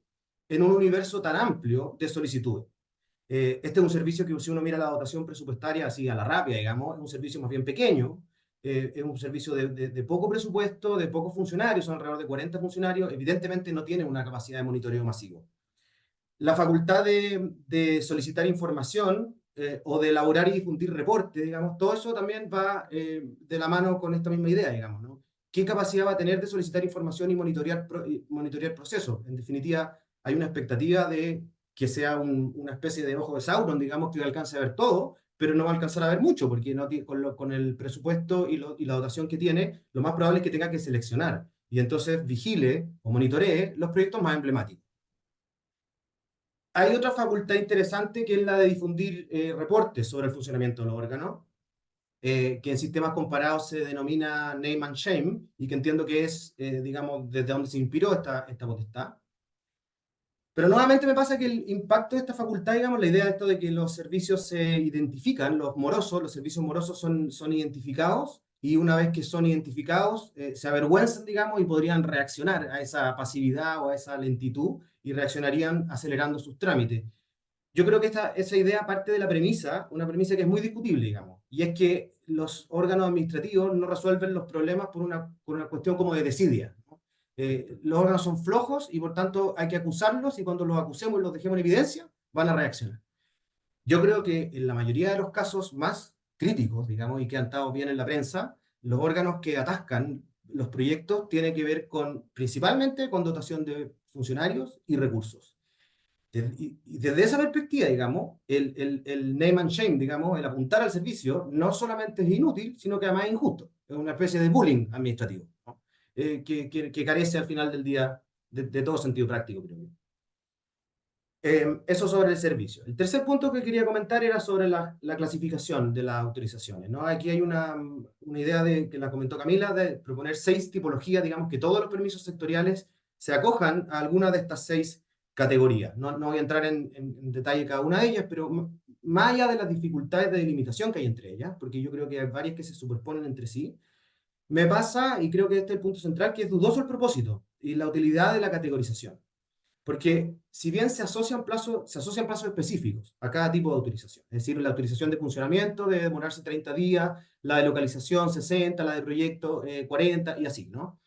en un universo tan amplio de solicitudes. Este es un servicio que, si uno mira la dotación presupuestaria así a la rápida, digamos, es un servicio más bien pequeño, es un servicio de poco presupuesto, de pocos funcionarios, son alrededor de 40 funcionarios, evidentemente no tiene una capacidad de monitoreo masivo. La facultad de solicitar información, o de elaborar y difundir reportes, digamos, todo eso también va de la mano con esta misma idea, digamos, ¿no? ¿Qué capacidad va a tener de solicitar información y monitorear procesos? En definitiva, hay una expectativa de que sea una especie de ojo de Sauron, digamos, que alcance a ver todo, pero no va a alcanzar a ver mucho, porque no, con el presupuesto y la dotación que tiene, lo más probable es que tenga que seleccionar, y entonces vigile o monitoree los proyectos más emblemáticos. Hay otra facultad interesante que es la de difundir reportes sobre el funcionamiento de los órganos, que en sistemas comparados se denomina name and shame, y que entiendo que es, digamos, desde donde se inspiró esta potestad. Pero nuevamente me pasa que el impacto de esta facultad, digamos, la idea de esto de que los servicios se identifican, los servicios morosos son identificados, y una vez que son identificados, se avergüenzan, digamos, y podrían reaccionar a esa pasividad o a esa lentitud, y reaccionarían acelerando sus trámites. Yo creo que esa idea parte de la premisa, una premisa que es muy discutible, digamos, y es que los órganos administrativos no resuelven los problemas por una cuestión como de desidia, ¿no? Los órganos son flojos y por tanto hay que acusarlos, y cuando los acusemos y los dejemos en evidencia, van a reaccionar. Yo creo que en la mayoría de los casos más críticos, digamos, y que han estado bien en la prensa, los órganos que atascan los proyectos tienen que ver principalmente con dotación de funcionarios y recursos. Y desde esa perspectiva, digamos, el name and shame, digamos, el apuntar al servicio, no solamente es inútil, sino que además es injusto. Es una especie de bullying administrativo, ¿no? Que carece al final del día de todo sentido práctico, creo yo. Eso sobre el servicio. El tercer punto que quería comentar era sobre la clasificación de las autorizaciones, ¿no? Aquí hay una idea que la comentó Camila, de proponer 6 tipologías, digamos, que todos los permisos sectoriales se acojan a alguna de estas 6 categorías. No voy a entrar en detalle cada una de ellas, pero más allá de las dificultades de delimitación que hay entre ellas, porque yo creo que hay varias que se superponen entre sí, me pasa, y creo que este es el punto central, que es dudoso el propósito y la utilidad de la categorización. Porque si bien se asocian plazos específicos a cada tipo de autorización, es decir, la autorización de funcionamiento debe demorarse 30 días, la de localización 60, la de proyecto 40 y así, ¿no?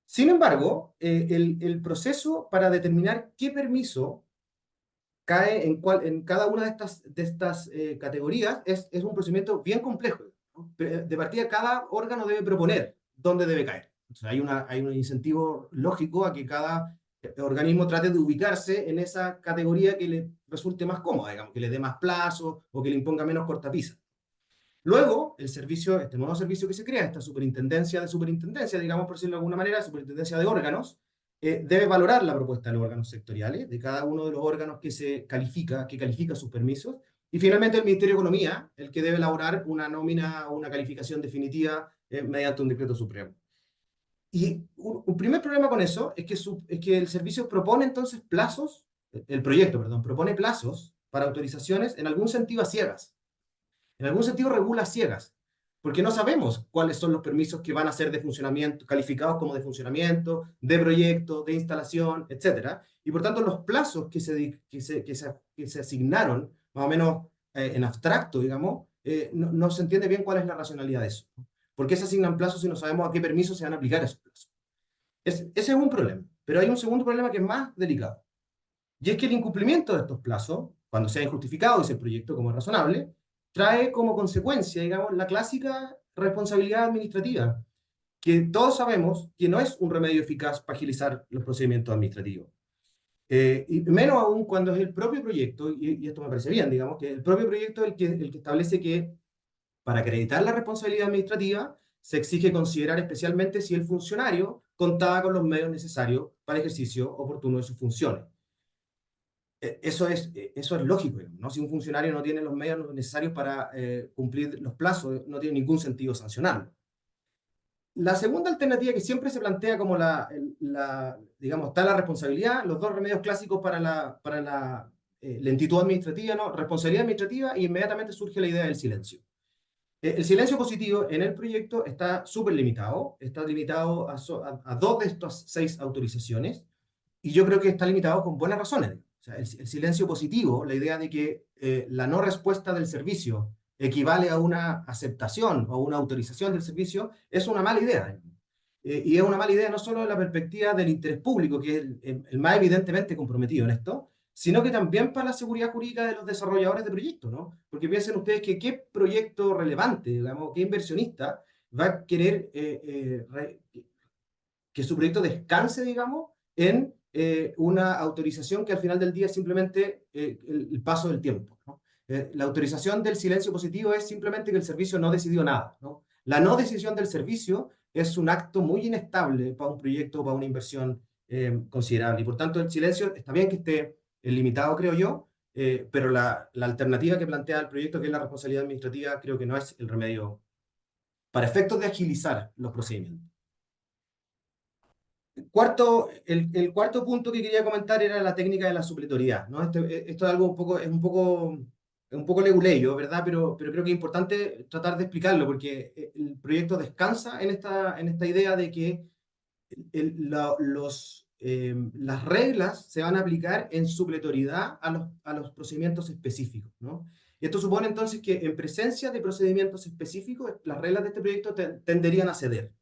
Sin embargo, el proceso para determinar qué permiso cae en cada una de estas categorías es un procedimiento bien complejo, ¿no? De partida, cada órgano debe proponer dónde debe caer. Entonces, hay un incentivo lógico a que cada organismo trate de ubicarse en esa categoría que le resulte más cómoda, digamos, que le dé más plazo o que le imponga menos cortapisa. Luego, este nuevo servicio que se crea, esta superintendencia de superintendencia, digamos, por decirlo de alguna manera, superintendencia de órganos, debe valorar la propuesta de los órganos sectoriales, de cada uno de los órganos que califica sus permisos, y finalmente el Ministerio de Economía, el que debe elaborar una nómina o una calificación definitiva mediante un decreto supremo. Y un primer problema con eso es que el servicio propone entonces el proyecto, perdón, propone plazos para autorizaciones en algún sentido a ciegas. En algún sentido regula a ciegas, porque no sabemos cuáles son los permisos que van a ser de funcionamiento, calificados como de funcionamiento, de proyecto, de instalación, etc. Y por tanto los plazos que se asignaron, más o menos en abstracto, digamos, no se entiende bien cuál es la racionalidad de eso. ¿Por qué se asignan plazos si no sabemos a qué permisos se van a aplicar esos plazos? Ese es un problema, pero hay un segundo problema que es más delicado. Y es que el incumplimiento de estos plazos, cuando sea injustificado, dice el proyecto como es razonable, trae como consecuencia, digamos, la clásica responsabilidad administrativa, que todos sabemos que no es un remedio eficaz para agilizar los procedimientos administrativos. Y menos aún cuando es el propio proyecto, y esto me parece bien, digamos, que el propio proyecto es el que establece que para acreditar la responsabilidad administrativa se exige considerar especialmente si el funcionario contaba con los medios necesarios para el ejercicio oportuno de sus funciones. Eso es lógico, ¿no? Si un funcionario no tiene los medios necesarios para cumplir los plazos, no tiene ningún sentido sancionarlo. La segunda alternativa que siempre se plantea como digamos, está la responsabilidad, los dos remedios clásicos para la lentitud administrativa, ¿no? Responsabilidad administrativa, y inmediatamente surge la idea del silencio. El silencio positivo en el proyecto está súper limitado, está limitado a 2 de estas 6 autorizaciones, y yo creo que está limitado con buenas razones. O sea, el silencio positivo, la idea de que la no respuesta del servicio equivale a una aceptación o una autorización del servicio, es una mala idea. Y es una mala idea no solo de la perspectiva del interés público, que es el más evidentemente comprometido en esto, sino que también para la seguridad jurídica de los desarrolladores de proyectos, ¿no? Porque piensen ustedes que qué proyecto relevante, digamos, qué inversionista va a querer que su proyecto descanse, digamos, en una autorización que al final del día es simplemente el paso del tiempo, ¿no? La autorización del silencio positivo es simplemente que el servicio no decidió nada, ¿no? La no decisión del servicio es un acto muy inestable para un proyecto o para una inversión considerable, y por tanto el silencio está bien que esté limitado, creo yo, pero la alternativa que plantea el proyecto, que es la responsabilidad administrativa, creo que no es el remedio para efectos de agilizar los procedimientos. El cuarto punto que quería comentar era la técnica de la supletoriedad, ¿no? Esto es algo un poco leguleyo, ¿verdad? Pero creo que es importante tratar de explicarlo, porque el proyecto descansa en esta idea de que las reglas se van a aplicar en supletoriedad a los procedimientos específicos, ¿no? Y esto supone entonces que en presencia de procedimientos específicos, las reglas de este proyecto tenderían a ceder.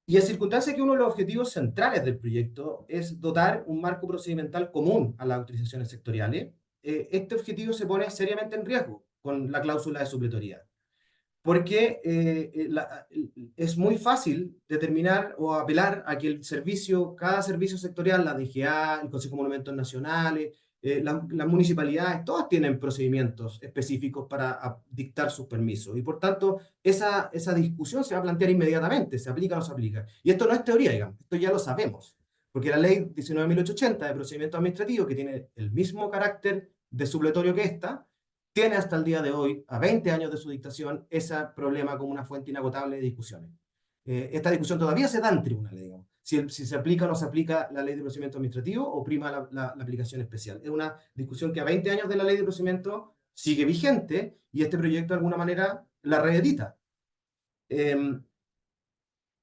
Y en circunstancia que uno de los objetivos centrales del proyecto es dotar un marco procedimental común a las autorizaciones sectoriales, este objetivo se pone seriamente en riesgo con la cláusula de supletoriedad. Porque es muy fácil determinar o apelar a que cada servicio sectorial, la DGA, el Consejo de Monumentos Nacionales, las municipalidades, todas tienen procedimientos específicos para dictar sus permisos. Y por tanto, esa discusión se va a plantear inmediatamente, se aplica o no se aplica. Y esto no es teoría, digamos, esto ya lo sabemos. Porque la ley 19.880 de procedimiento administrativo, que tiene el mismo carácter de supletorio que esta, tiene hasta el día de hoy, a 20 años de su dictación, ese problema como una fuente inagotable de discusiones. Esta discusión todavía se da en tribunales, digamos, si se aplica o no se aplica la ley de procedimiento administrativo o prima la aplicación especial. Es una discusión que a 20 años de la ley de procedimiento sigue vigente y este proyecto de alguna manera la reedita.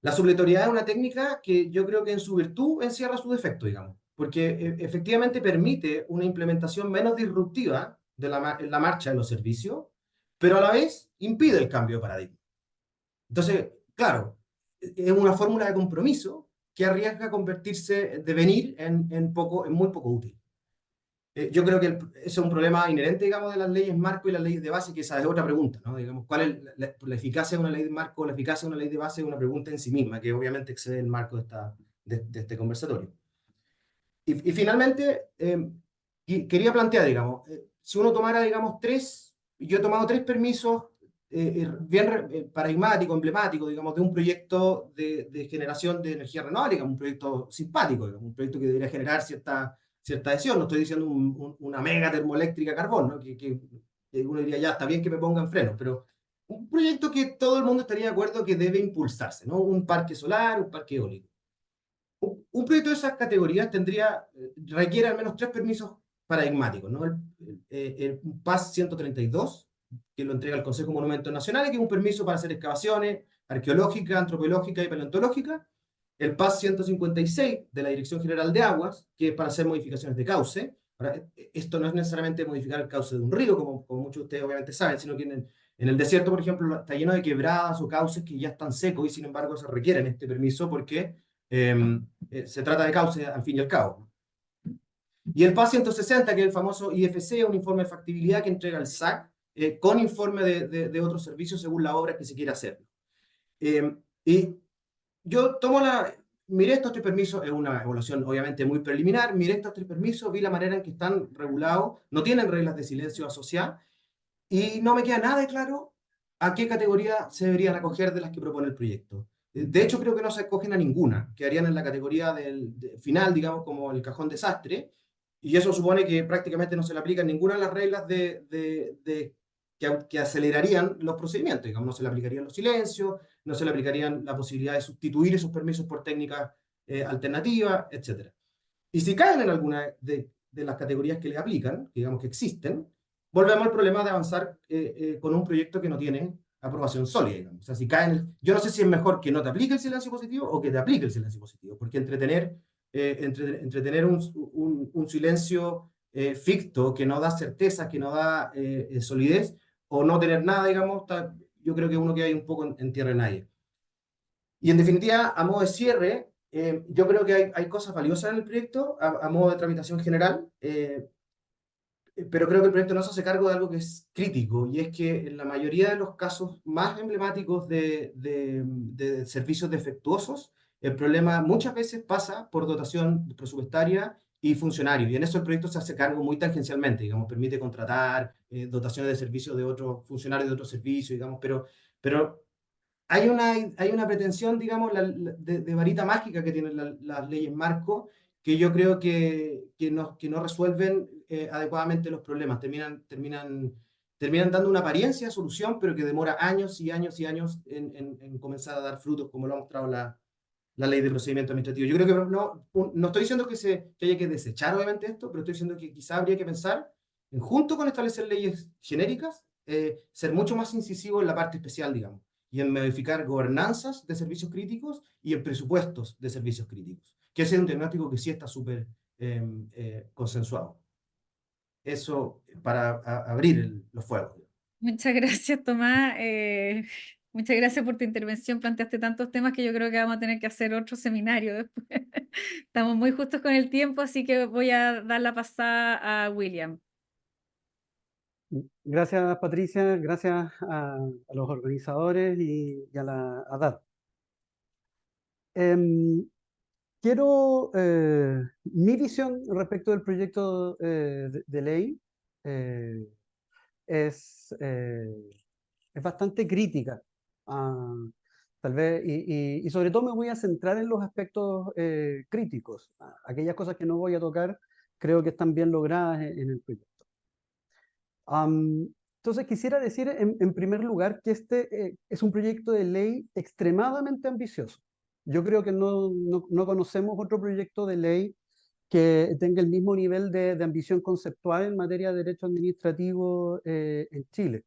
La supletoriedad es una técnica que yo creo que en su virtud encierra su defecto, digamos, porque efectivamente permite una implementación menos disruptiva de la marcha de los servicios, pero a la vez impide el cambio de paradigma. Entonces, claro, es una fórmula de compromiso que arriesga convertirse, devenir en muy poco útil. Yo creo que ese es un problema inherente, digamos, de las leyes marco y las leyes de base, que esa es otra pregunta, ¿no? Digamos, ¿cuál es la eficacia de una ley de marco o la eficacia de una ley de base? Es una pregunta en sí misma, que obviamente excede el marco de este conversatorio. Y finalmente, quería plantear, digamos, si uno tomara, digamos, yo he tomado tres permisos bien paradigmáticos, emblemáticos, digamos, de un proyecto de generación de energía renovable, digamos, un proyecto simpático, digamos, un proyecto que debería generar cierta adhesión. No estoy diciendo una mega termoeléctrica a carbón, ¿no? Que uno diría, ya, está bien que me pongan frenos, pero un proyecto que todo el mundo estaría de acuerdo que debe impulsarse, ¿no? Un parque solar, un parque eólico. Un proyecto de esas categorías requiere al menos tres permisos paradigmáticos, ¿no? El PAS 132, que lo entrega el Consejo de Monumentos Nacionales, que es un permiso para hacer excavaciones arqueológicas, antropológicas y paleontológicas. El PAS 156 de la Dirección General de Aguas, que es para hacer modificaciones de cauce. Ahora, esto no es necesariamente modificar el cauce de un río, como muchos de ustedes obviamente saben, sino que en el desierto, por ejemplo, está lleno de quebradas o cauces que ya están secos y sin embargo se requieren este permiso porque se trata de cauce al fin y al cabo. Y el PAS 160, que es el famoso IFC, un informe de factibilidad que entrega el SAC, con informe de otros servicios según la obra que se quiera hacer. Y yo miré estos tres permisos, es una evaluación obviamente muy preliminar, miré estos tres permisos, vi la manera en que están regulados, no tienen reglas de silencio asociadas, y no me queda nada de claro a qué categoría se deberían acoger de las que propone el proyecto. De hecho, creo que no se acogen a ninguna, quedarían en la categoría final, digamos, como el cajón desastre, y eso supone que prácticamente no se le aplican ninguna de las reglas que acelerarían los procedimientos, digamos, no se le aplicarían los silencios, no se le aplicarían la posibilidad de sustituir esos permisos por técnicas alternativas, etc. Y si caen en alguna de las categorías que le aplican, digamos que existen, volvemos al problema de avanzar con un proyecto que no tiene aprobación sólida, digamos. O sea, si caen, yo no sé si es mejor que no te aplique el silencio positivo o que te aplique el silencio positivo, porque entretener un silencio ficto que no da certeza, que no da solidez, o no tener nada, digamos, yo creo que uno queda ahí un poco en tierra de nadie. Y en definitiva, a modo de cierre, yo creo que hay cosas valiosas en el proyecto, a modo de tramitación general, pero creo que el proyecto no se hace cargo de algo que es crítico, y es que en la mayoría de los casos más emblemáticos de servicios defectuosos, el problema muchas veces pasa por dotación presupuestaria y funcionarios, y en eso el proyecto se hace cargo muy tangencialmente, digamos, permite contratar dotaciones de servicios de otros funcionarios de otros servicios, digamos, pero hay una pretensión, digamos, de varita mágica que tienen las leyes marco, que yo creo que no resuelven adecuadamente los problemas, terminan dando una apariencia de solución, pero que demora años y años y años en comenzar a dar frutos, como lo ha mostrado la ley de procedimiento administrativo. Yo creo que no estoy diciendo que haya que desechar obviamente esto, pero estoy diciendo que quizá habría que pensar en, junto con establecer leyes genéricas, ser mucho más incisivo en la parte especial, digamos, y en modificar gobernanzas de servicios críticos y en presupuestos de servicios críticos, que ese es un diagnóstico que sí está súper consensuado. Eso para abrir los fuegos. Muchas gracias, Tomás. Muchas gracias por tu intervención. Planteaste tantos temas que yo creo que vamos a tener que hacer otro seminario después. Estamos muy justos con el tiempo, así que voy a dar la pasada a William. Gracias, Patricia, gracias a los organizadores y a la ADAD. Quiero, mi visión respecto del proyecto de ley eh, es, eh, es bastante crítica. Ah, tal vez, y sobre todo me voy a centrar en los aspectos críticos. Aquellas cosas que no voy a tocar creo que están bien logradas en el proyecto. Entonces quisiera decir en primer lugar que este es un proyecto de ley extremadamente ambicioso. Yo creo que no conocemos otro proyecto de ley que tenga el mismo nivel de ambición conceptual en materia de derecho administrativo en Chile.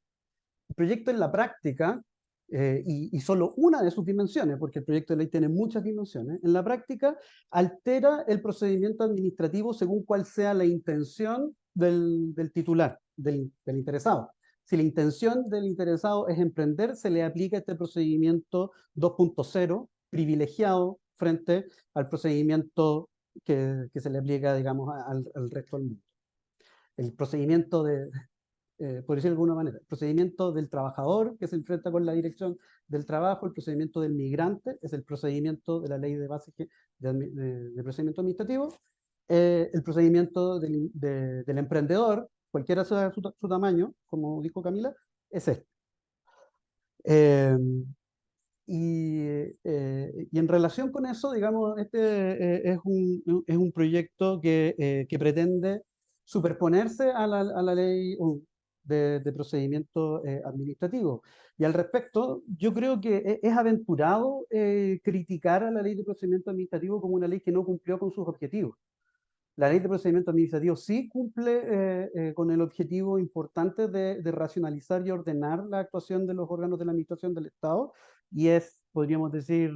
El proyecto en la práctica, y solo una de sus dimensiones, porque el proyecto de ley tiene muchas dimensiones, en la práctica altera el procedimiento administrativo según cuál sea la intención del titular, del interesado. Si la intención del interesado es emprender, se le aplica este procedimiento 2.0 privilegiado frente al procedimiento que se le aplica, digamos, al resto del mundo. El procedimiento por decirlo de alguna manera, el procedimiento del trabajador que se enfrenta con la dirección del trabajo, el procedimiento del migrante, es el procedimiento de la ley de base de procedimiento administrativo, el procedimiento del emprendedor, cualquiera sea su tamaño, como dijo Camila, es este. Y en relación con eso, digamos, este es un proyecto que pretende superponerse a la ley de procedimiento administrativo. Y al respecto, yo creo que es aventurado criticar a la ley de procedimiento administrativo como una ley que no cumplió con sus objetivos. La ley de procedimiento administrativo sí cumple con el objetivo importante de racionalizar y ordenar la actuación de los órganos de la administración del Estado, y es, podríamos decir,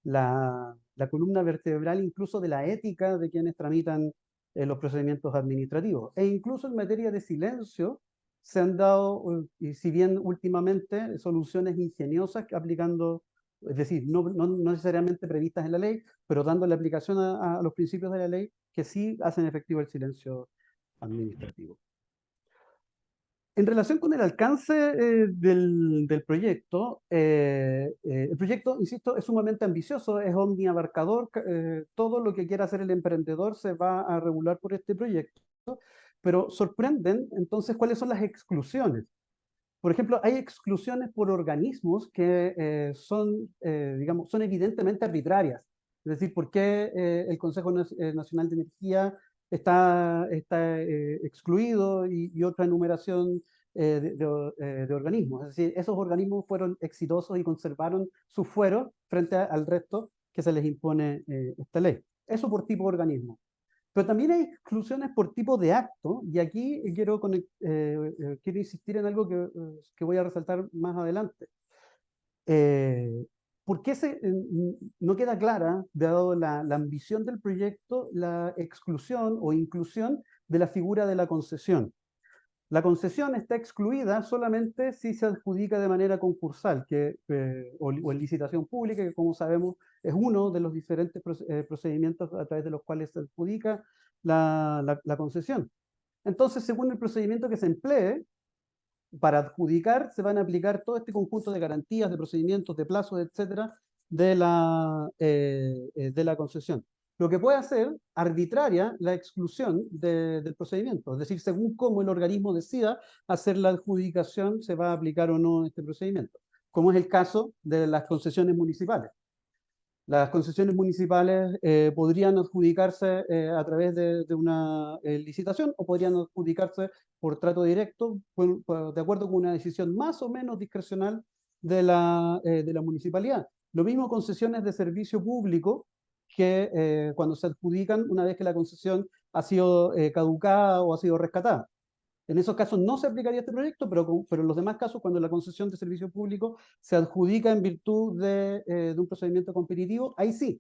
la columna vertebral incluso de la ética de quienes tramitan los procedimientos administrativos. E incluso en materia de silencio se han dado, y si bien últimamente, soluciones ingeniosas aplicando, es decir, no necesariamente previstas en la ley, pero dando la aplicación a los principios de la ley que sí hacen efectivo el silencio administrativo. En relación con el alcance del proyecto, el proyecto, insisto, es sumamente ambicioso, es omniabarcador, todo lo que quiera hacer el emprendedor se va a regular por este proyecto, pero sorprenden entonces cuáles son las exclusiones. Por ejemplo, hay exclusiones por organismos que digamos, son evidentemente arbitrarias. Es decir, ¿por qué el Consejo Nacional de Energía está excluido y otra enumeración de organismos? Es decir, esos organismos fueron exitosos y conservaron su fuero frente al resto que se les impone esta ley. Eso por tipo de organismo. Pero también hay exclusiones por tipo de acto, y aquí quiero insistir en algo que voy a resaltar más adelante. ¿Por qué no queda clara, dado la ambición del proyecto, la exclusión o inclusión de la figura de la concesión? La concesión está excluida solamente si se adjudica de manera concursal o en licitación pública, que como sabemos es uno de los diferentes procedimientos a través de los cuales se adjudica la concesión. Entonces, según el procedimiento que se emplee, para adjudicar se van a aplicar todo este conjunto de garantías, de procedimientos, de plazos, etcétera, de la concesión. Lo que puede hacer arbitraria la exclusión del procedimiento, es decir, según cómo el organismo decida hacer la adjudicación, se va a aplicar o no este procedimiento, como es el caso de las concesiones municipales. Las concesiones municipales podrían adjudicarse a través de una licitación o podrían adjudicarse por trato directo, de acuerdo con una decisión más o menos discrecional de la municipalidad. Lo mismo concesiones de servicio público que cuando se adjudican una vez que la concesión ha sido caducada o ha sido rescatada. En esos casos no se aplicaría este proyecto, pero en los demás casos, cuando la concesión de servicio público se adjudica en virtud de un procedimiento competitivo, ahí sí.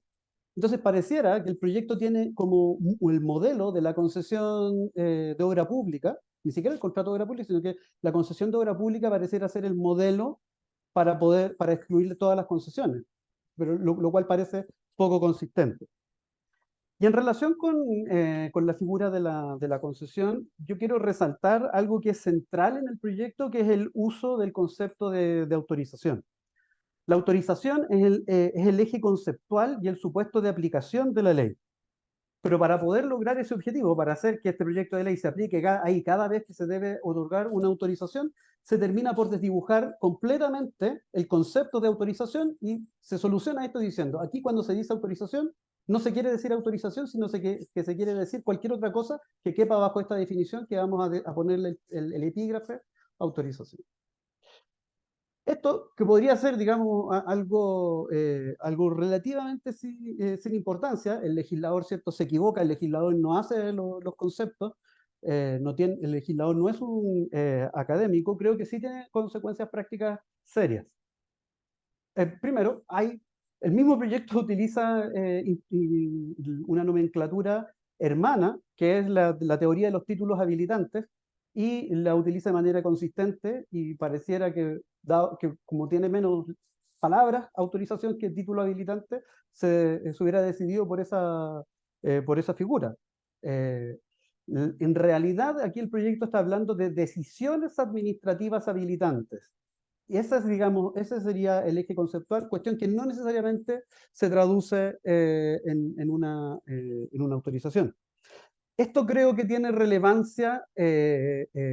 Entonces pareciera que el proyecto tiene como el modelo de la concesión de obra pública, ni siquiera el contrato de obra pública, sino que la concesión de obra pública pareciera ser el modelo para excluir todas las concesiones, pero lo cual parece poco consistente. Y en relación con la figura de la concesión, yo quiero resaltar algo que es central en el proyecto, que es el uso del concepto de autorización. La autorización es el eje conceptual y el supuesto de aplicación de la ley. Pero para poder lograr ese objetivo, para hacer que este proyecto de ley se aplique ahí cada vez que se debe otorgar una autorización, se termina por desdibujar completamente el concepto de autorización y se soluciona esto diciendo, aquí cuando se dice autorización, no se quiere decir autorización, sino que se quiere decir cualquier otra cosa que quepa bajo esta definición que vamos a ponerle el epígrafe autorización. Esto, que podría ser, digamos, algo relativamente sin importancia, el legislador, ¿cierto?, se equivoca, el legislador no hace los conceptos, el legislador no es un académico, creo que sí tiene consecuencias prácticas serias. Primero, el mismo proyecto utiliza una nomenclatura hermana, que es la teoría de los títulos habilitantes, y la utiliza de manera consistente y pareciera que como tiene menos palabras, autorización que título habilitante, se hubiera decidido por esa figura. En realidad, aquí el proyecto está hablando de decisiones administrativas habilitantes. Y ese sería el eje conceptual, cuestión que no necesariamente se traduce en una autorización. Esto creo que tiene relevancia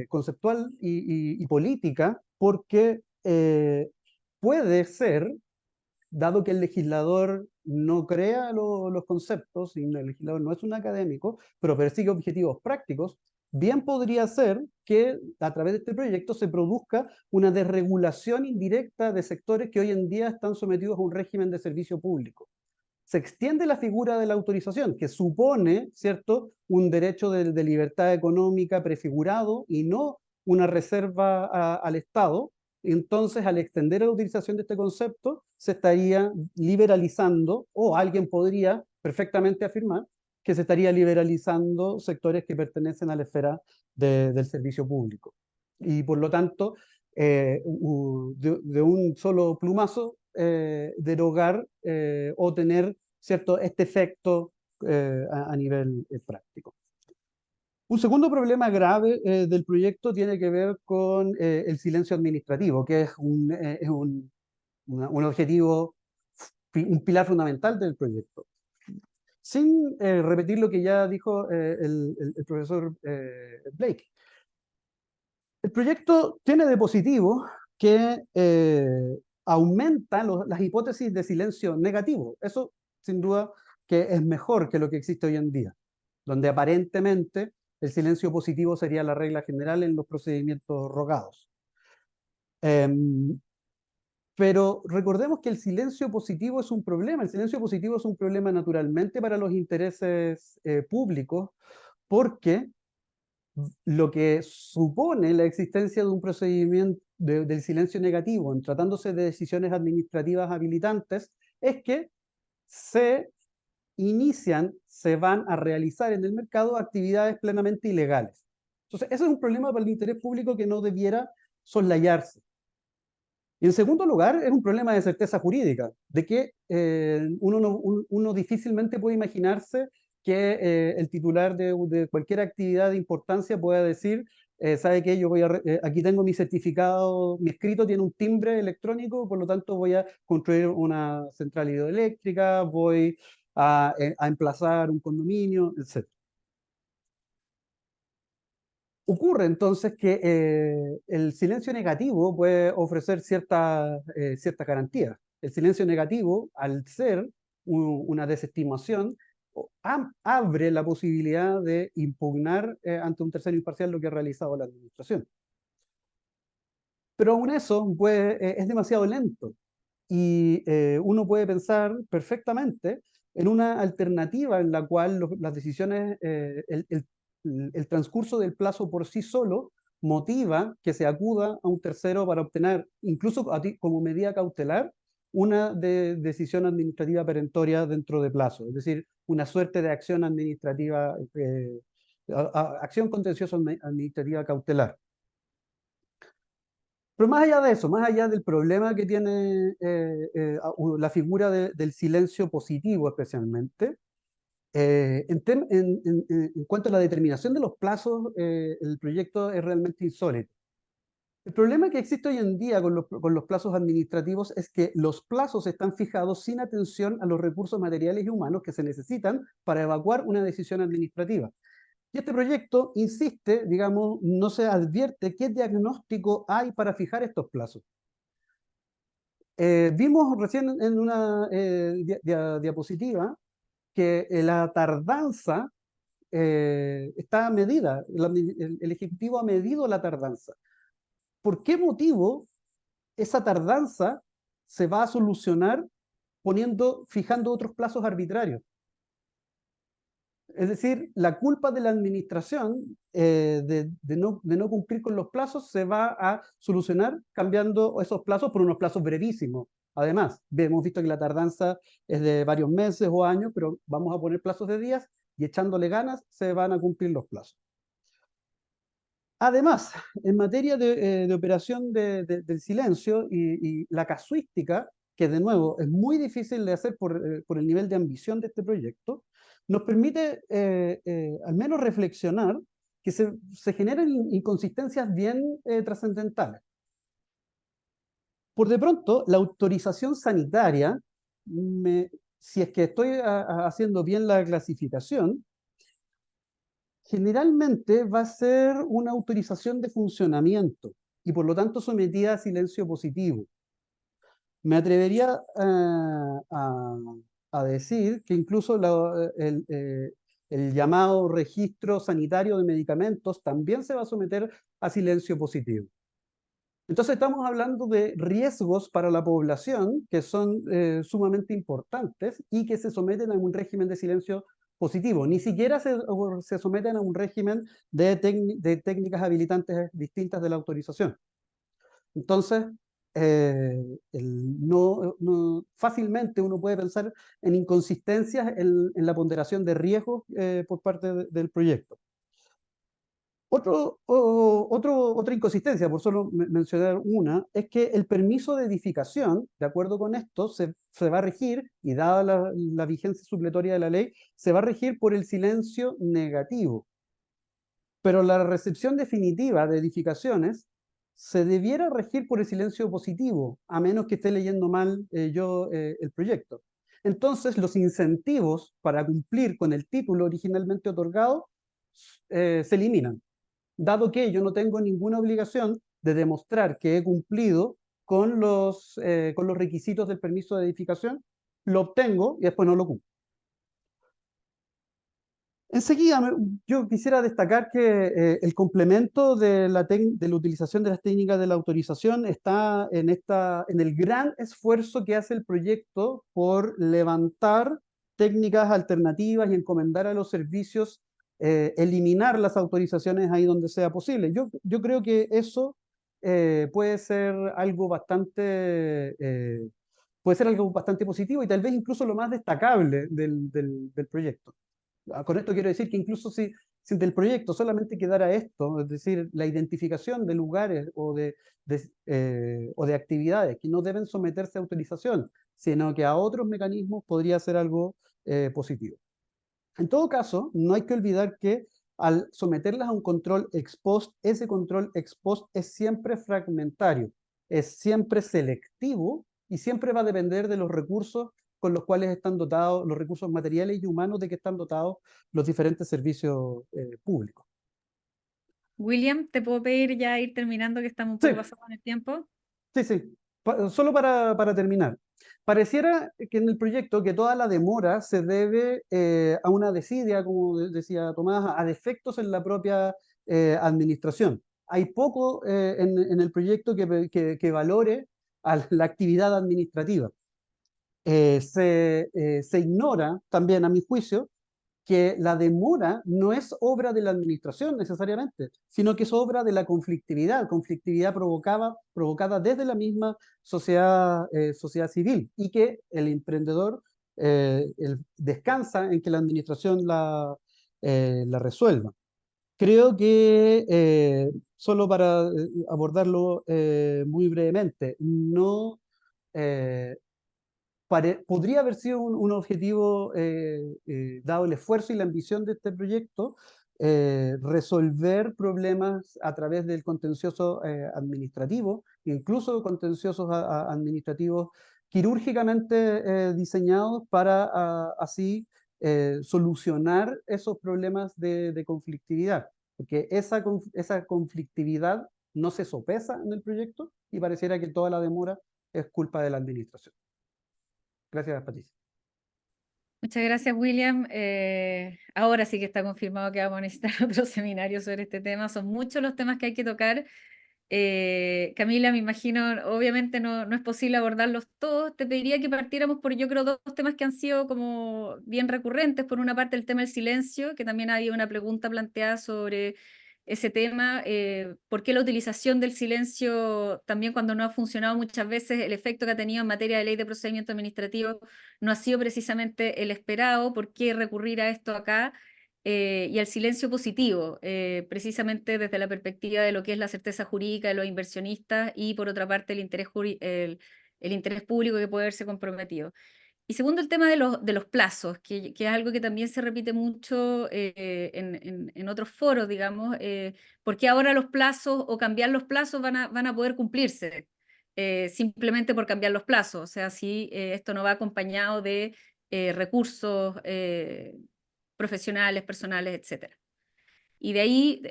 conceptual y política porque puede ser, dado que el legislador no crea los conceptos, y el legislador no es un académico, pero persigue objetivos prácticos, bien podría ser que a través de este proyecto se produzca una desregulación indirecta de sectores que hoy en día están sometidos a un régimen de servicio público. Se extiende la figura de la autorización, que supone, ¿cierto?, un derecho de libertad económica prefigurado y no una reserva al Estado. Entonces, al extender la utilización de este concepto, se estaría liberalizando, o alguien podría perfectamente afirmar, que se estaría liberalizando sectores que pertenecen a la esfera del servicio público. Y por lo tanto, de un solo plumazo, derogar o tener, ¿cierto?, este efecto a nivel práctico. Un segundo problema grave del proyecto tiene que ver con el silencio administrativo, que es un objetivo, un pilar fundamental del proyecto. Sin repetir lo que ya dijo el profesor Blake, el proyecto tiene de positivo que aumenta las hipótesis de silencio negativo. Eso, sin duda, que es mejor que lo que existe hoy en día, donde aparentemente el silencio positivo sería la regla general en los procedimientos rogados. Pero recordemos que el silencio positivo es un problema. El silencio positivo es un problema naturalmente para los intereses públicos, porque lo que supone la existencia de un procedimiento del silencio negativo en tratándose de decisiones administrativas habilitantes es que se van a realizar en el mercado actividades plenamente ilegales. Entonces, ese es un problema para el interés público que no debiera soslayarse. Y en segundo lugar, es un problema de certeza jurídica, de que uno difícilmente puede imaginarse que el titular de cualquier actividad de importancia pueda decir, ¿sabe qué? Yo aquí tengo mi certificado, mi escrito tiene un timbre electrónico, por lo tanto voy a construir una central hidroeléctrica, voy a emplazar un condominio, etc. Ocurre entonces que el silencio negativo puede ofrecer cierta garantía. El silencio negativo, al ser una desestimación, abre la posibilidad de impugnar ante un tercero imparcial lo que ha realizado la administración. Pero aún eso es demasiado lento y uno puede pensar perfectamente en una alternativa en la cual las decisiones, el transcurso del plazo por sí solo motiva que se acuda a un tercero para obtener, incluso como medida cautelar, una decisión administrativa perentoria dentro de plazo, es decir, una suerte de acción administrativa, acción contenciosa administrativa cautelar. Pero más allá de eso, más allá del problema que tiene la figura del silencio positivo especialmente, en cuanto a la determinación de los plazos, el proyecto es realmente insólito. El problema que existe hoy en día con los plazos administrativos es que los plazos están fijados sin atención a los recursos materiales y humanos que se necesitan para evacuar una decisión administrativa. Y este proyecto insiste, digamos, no se advierte qué diagnóstico hay para fijar estos plazos. Vimos recién en una diapositiva que la tardanza está medida, el Ejecutivo ha medido la tardanza. ¿Por qué motivo esa tardanza se va a solucionar fijando otros plazos arbitrarios? Es decir, la culpa de la administración de no cumplir con los plazos se va a solucionar cambiando esos plazos por unos plazos brevísimos. Además, hemos visto que la tardanza es de varios meses o años, pero vamos a poner plazos de días y echándole ganas se van a cumplir los plazos. Además, en materia de operación del silencio y la casuística, que de nuevo es muy difícil de hacer por el nivel de ambición de este proyecto, nos permite al menos reflexionar que se generan inconsistencias bien trascendentales. Por de pronto, la autorización sanitaria, si es que estoy haciendo bien la clasificación, generalmente va a ser una autorización de funcionamiento y por lo tanto sometida a silencio positivo. Me atrevería a decir que incluso el llamado registro sanitario de medicamentos también se va a someter a silencio positivo. Entonces estamos hablando de riesgos para la población que son sumamente importantes y que se someten a un régimen de silencio positivo. Ni siquiera se someten a un régimen de técnicas habilitantes distintas de la autorización. Entonces, fácilmente uno puede pensar en inconsistencias en la ponderación de riesgos por parte del proyecto. Otra inconsistencia, por solo mencionar una, es que el permiso de edificación, de acuerdo con esto, se va a regir, y dada la vigencia supletoria de la ley, se va a regir por el silencio negativo. Pero la recepción definitiva de edificaciones se debiera regir por el silencio positivo, a menos que esté leyendo mal el proyecto. Entonces, los incentivos para cumplir con el título originalmente otorgado se eliminan. Dado que yo no tengo ninguna obligación de demostrar que he cumplido con los requisitos del permiso de edificación, lo obtengo y después no lo cumplo. Enseguida, yo quisiera destacar que el complemento de la utilización de las técnicas de la autorización está en el gran esfuerzo que hace el proyecto por levantar técnicas alternativas y encomendar a los servicios eliminar las autorizaciones ahí donde sea posible. Yo creo que eso puede ser algo bastante positivo y tal vez incluso lo más destacable del proyecto. Con esto quiero decir que incluso si del proyecto solamente quedara esto, es decir, la identificación de lugares o de actividades que no deben someterse a autorización, sino que a otros mecanismos, podría ser algo positivo. En todo caso, no hay que olvidar que al someterlas a un control ex post, ese control ex post es siempre fragmentario, es siempre selectivo y siempre va a depender de los recursos con los cuales están dotados, los recursos materiales y humanos de que están dotados los diferentes servicios públicos. William, ¿te puedo pedir ya ir terminando, que estamos un poco pasados en el tiempo? Sí. Solo para terminar, pareciera que en el proyecto que toda la demora se debe a una desidia, como decía Tomás, a defectos en la propia administración. Hay poco en el proyecto que valore a la actividad administrativa. Se ignora también, a mi juicio, que la demora no es obra de la administración necesariamente, sino que es obra de la conflictividad provocada desde la misma sociedad civil, y que el emprendedor descansa en que la administración la resuelva. Creo que, solo para abordarlo muy brevemente, no... eh, podría haber sido un objetivo, dado el esfuerzo y la ambición de este proyecto, resolver problemas a través del contencioso administrativo, incluso contenciosos administrativos quirúrgicamente diseñados para así solucionar esos problemas de conflictividad, porque esa conflictividad no se sopesa en el proyecto y pareciera que toda la demora es culpa de la administración. Gracias, Patricia. Muchas gracias, William. Ahora sí que está confirmado que vamos a necesitar otro seminario sobre este tema. Son muchos los temas que hay que tocar. Camila, me imagino, obviamente no es posible abordarlos todos. Te pediría que partiéramos por, yo creo, dos temas que han sido como bien recurrentes. Por una parte, el tema del silencio, que también había una pregunta planteada sobre ese tema. ¿Por qué la utilización del silencio, también cuando no ha funcionado muchas veces, el efecto que ha tenido en materia de ley de procedimiento administrativo no ha sido precisamente el esperado? ¿Por qué recurrir a esto acá? Y el silencio positivo, precisamente desde la perspectiva de lo que es la certeza jurídica de los inversionistas y, por otra parte, el interés público que puede verse comprometido. Y segundo, el tema de los plazos, que es algo que también se repite mucho en otros foros, digamos. ¿Por qué ahora los plazos o cambiar los plazos van a poder cumplirse? Simplemente por cambiar los plazos. O sea, si esto no va acompañado de recursos profesionales, personales, etcétera. Y de ahí,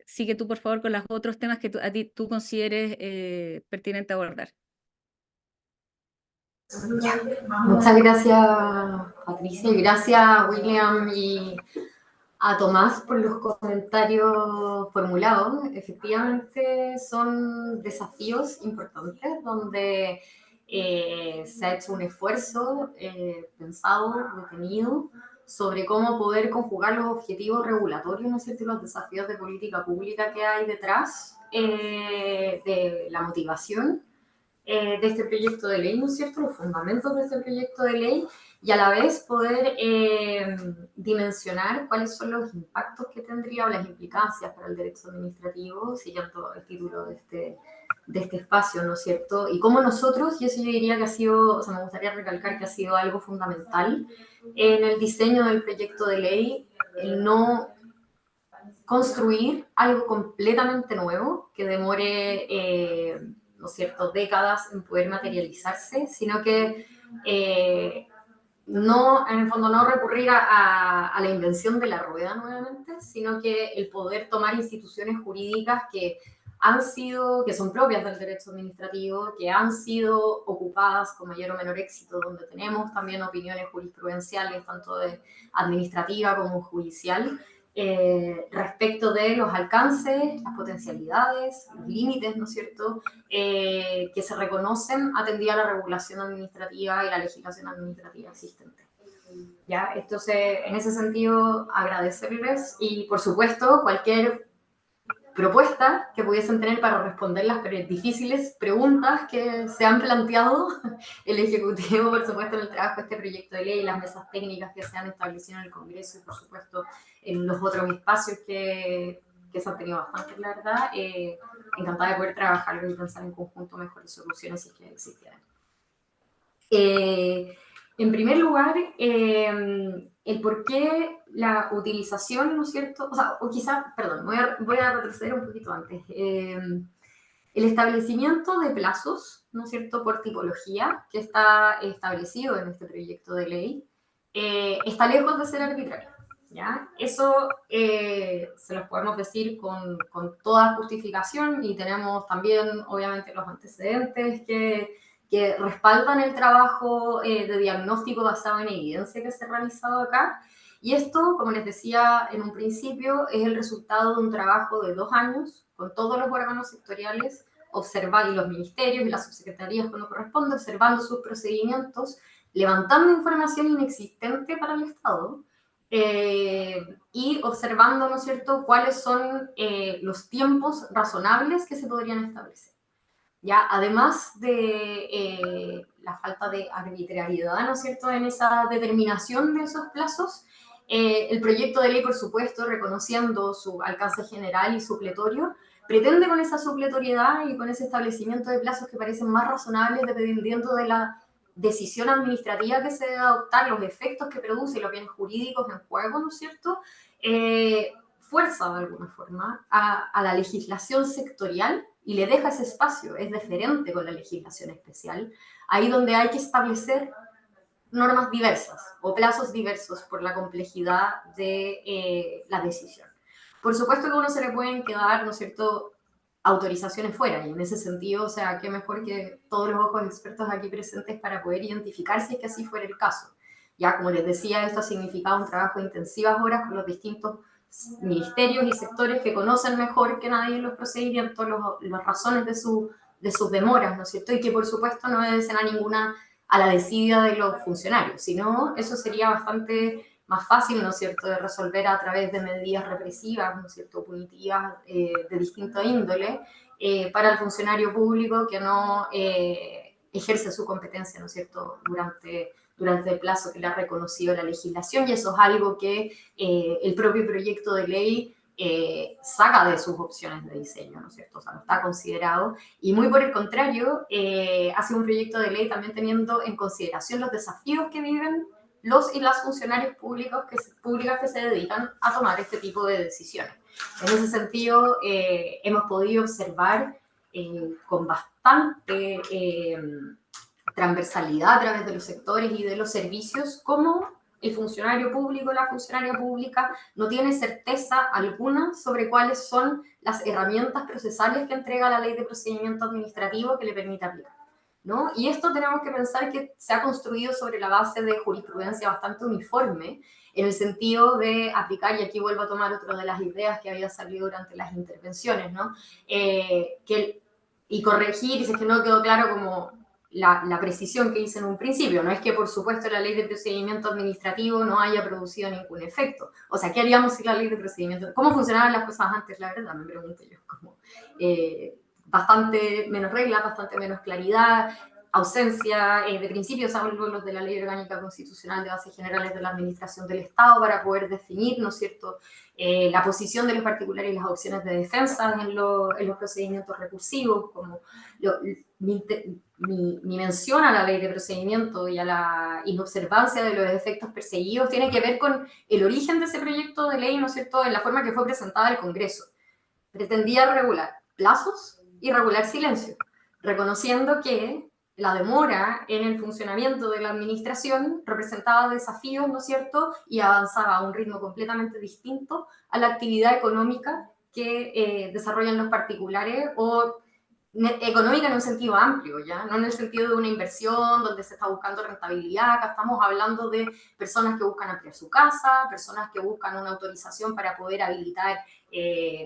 sigue tú, por favor, con los otros temas que tú consideres pertinente abordar. Muchas gracias, Patricia, y gracias, William, y a Tomás por los comentarios formulados. Efectivamente, son desafíos importantes donde se ha hecho un esfuerzo pensado, detenido, sobre cómo poder conjugar los objetivos regulatorios, ¿no es cierto?, y los desafíos de política pública que hay detrás de la motivación de este proyecto de ley, ¿no es cierto?, los fundamentos de este proyecto de ley, y a la vez poder dimensionar cuáles son los impactos que tendría o las implicancias para el derecho administrativo, siguiendo el título de este espacio, ¿no es cierto? Y cómo nosotros, y eso yo diría que ha sido, o sea, me gustaría recalcar que ha sido algo fundamental en el diseño del proyecto de ley, el no construir algo completamente nuevo que demore, ¿no es cierto?, décadas en poder materializarse, sino que no, en el fondo, no recurrir a la invención de la rueda nuevamente, sino que el poder tomar instituciones jurídicas que son propias del derecho administrativo, que han sido ocupadas con mayor o menor éxito, donde tenemos también opiniones jurisprudenciales, tanto de administrativa como judicial, respecto de los alcances, las potencialidades, los límites, ¿no es cierto?, que se reconocen atendida a la regulación administrativa y la legislación administrativa existente. ¿Ya? Entonces, en ese sentido, agradecerles y, por supuesto, cualquier propuesta que pudiesen tener para responder las difíciles preguntas que se han planteado el Ejecutivo, por supuesto, en el trabajo de este proyecto de ley, las mesas técnicas que se han establecido en el Congreso y, por supuesto, en los otros espacios que se han tenido bastante, la verdad. Encantada de poder trabajar y pensar en conjunto mejores soluciones si es que existieran. En primer lugar, el por qué la utilización, ¿no es cierto? O sea, o quizá, perdón, voy a retroceder un poquito antes. El establecimiento de plazos, ¿no es cierto?, por tipología, que está establecido en este proyecto de ley, está lejos de ser arbitrario. ¿ya? Eso se los podemos decir con toda justificación y tenemos también, obviamente, los antecedentes que respaldan el trabajo de diagnóstico basado en evidencia que se ha realizado acá. Y esto, como les decía en un principio, es el resultado de un trabajo de 2 años con todos los órganos sectoriales, y los ministerios y las subsecretarías cuando corresponde, observando sus procedimientos, levantando información inexistente para el Estado, y observando, ¿no es cierto?, cuáles son los tiempos razonables que se podrían establecer. ¿Ya? Además de la falta de arbitrariedad, ¿no es cierto?, en esa determinación de esos plazos, el proyecto de ley, por supuesto, reconociendo su alcance general y supletorio, pretende con esa supletoriedad y con ese establecimiento de plazos que parecen más razonables dependiendo de la decisión administrativa que se debe adoptar, los efectos que produce y los bienes jurídicos en juego, ¿no es cierto?, fuerza de alguna forma a la legislación sectorial y le deja ese espacio, es deferente con la legislación especial, ahí donde hay que establecer normas diversas o plazos diversos por la complejidad de la decisión. Por supuesto que a uno se le pueden quedar, ¿no es cierto?, autorizaciones fuera, y en ese sentido, o sea, qué mejor que todos los ojos expertos aquí presentes para poder identificar si es que así fuera el caso. Ya, como les decía, esto ha significado un trabajo de intensivas horas con los distintos ministerios y sectores que conocen mejor que nadie los procedimientos, las razones de sus demoras, ¿no es cierto? Y que por supuesto no obedecen a la desidia de los funcionarios, sino eso sería bastante más fácil, ¿no es cierto?, de resolver a través de medidas represivas, ¿no es cierto?, punitivas de distinta índole para el funcionario público que no ejerce su competencia, ¿no es cierto?, durante el plazo que le ha reconocido la legislación, y eso es algo que el propio proyecto de ley saca de sus opciones de diseño, ¿no es cierto? O sea, no está considerado, y muy por el contrario, hace un proyecto de ley también teniendo en consideración los desafíos que viven los y las funcionarios públicas que se dedican a tomar este tipo de decisiones. En ese sentido, hemos podido observar con bastante transversalidad a través de los sectores y de los servicios cómo el funcionario público, la funcionaria pública, no tiene certeza alguna sobre cuáles son las herramientas procesales que entrega la Ley de Procedimiento Administrativo que le permite aplicar, ¿no? Y esto tenemos que pensar que se ha construido sobre la base de jurisprudencia bastante uniforme, en el sentido de aplicar, y aquí vuelvo a tomar otra de las ideas que había salido durante las intervenciones, ¿no? Y corregir, si es que no quedó claro como la precisión que hice en un principio. No es que, por supuesto, la ley de procedimiento administrativo no haya producido ningún efecto. O sea, ¿qué haríamos si la ley de procedimiento... ¿Cómo funcionaban las cosas antes, la verdad? Me pregunto yo. Como, bastante menos reglas, bastante menos claridad, ausencia de principios, salvo los de la Ley Orgánica Constitucional de Bases Generales de la Administración del Estado, para poder definir, ¿no es cierto?, la posición de los particulares y las opciones de defensa en los procedimientos recursivos, como mi mención a la ley de procedimiento y a la inobservancia de los efectos perseguidos tiene que ver con el origen de ese proyecto de ley, ¿no es cierto?, en la forma que fue presentada al Congreso. Pretendía regular plazos y regular silencio, reconociendo que la demora en el funcionamiento de la administración representaba desafíos, ¿no es cierto?, y avanzaba a un ritmo completamente distinto a la actividad económica que desarrollan los particulares, o económica en un sentido amplio, ¿ya? No en el sentido de una inversión donde se está buscando rentabilidad. Acá estamos hablando de personas que buscan ampliar su casa, personas que buscan una autorización para poder habilitar,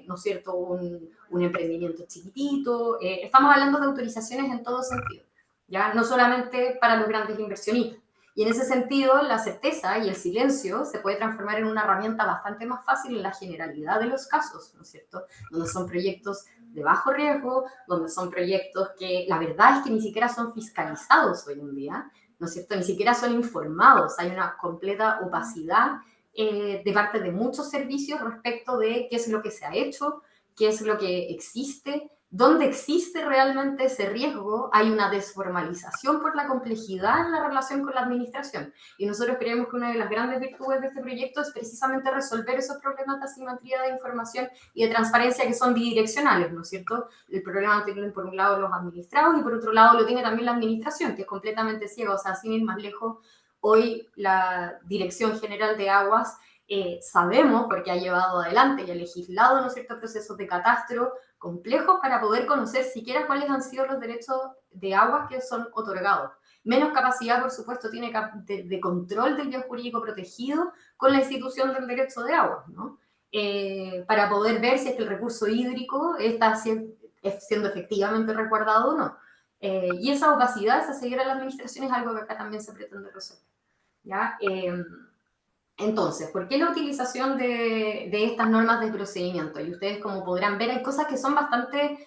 ¿no es cierto?, un emprendimiento chiquitito. Estamos hablando de autorizaciones en todo sentido, ¿ya? No solamente para los grandes inversionistas. Y en ese sentido, la certeza y el silencio se puede transformar en una herramienta bastante más fácil en la generalidad de los casos, ¿no es cierto?, donde son proyectos de bajo riesgo, donde son proyectos que la verdad es que ni siquiera son fiscalizados hoy en día, ¿no es cierto?, ni siquiera son informados, hay una completa opacidad de parte de muchos servicios respecto de qué es lo que se ha hecho, qué es lo que existe, dónde existe realmente ese riesgo. Hay una desformalización por la complejidad en la relación con la administración. Y nosotros creemos que una de las grandes virtudes de este proyecto es precisamente resolver esos problemas de asimetría de información y de transparencia que son bidireccionales, ¿no es cierto? El problema lo tienen por un lado los administrados y por otro lado lo tiene también la administración, que es completamente ciega. O sea, sin ir más lejos, hoy la Dirección General de Aguas sabemos, porque ha llevado adelante y ha legislado, ¿no es cierto?, procesos de catastro complejos para poder conocer siquiera cuáles han sido los derechos de aguas que son otorgados. Menos capacidad, por supuesto, tiene de control del bien jurídico protegido con la institución del derecho de aguas, ¿no? Para poder ver si es que el recurso hídrico está siendo efectivamente resguardado o no. Y esa opacidad, esa ceguera de la administración es algo que acá también se pretende resolver, ¿ya? Entonces, ¿por qué la utilización de estas normas de procedimiento? Y ustedes, como podrán ver, hay cosas que son bastante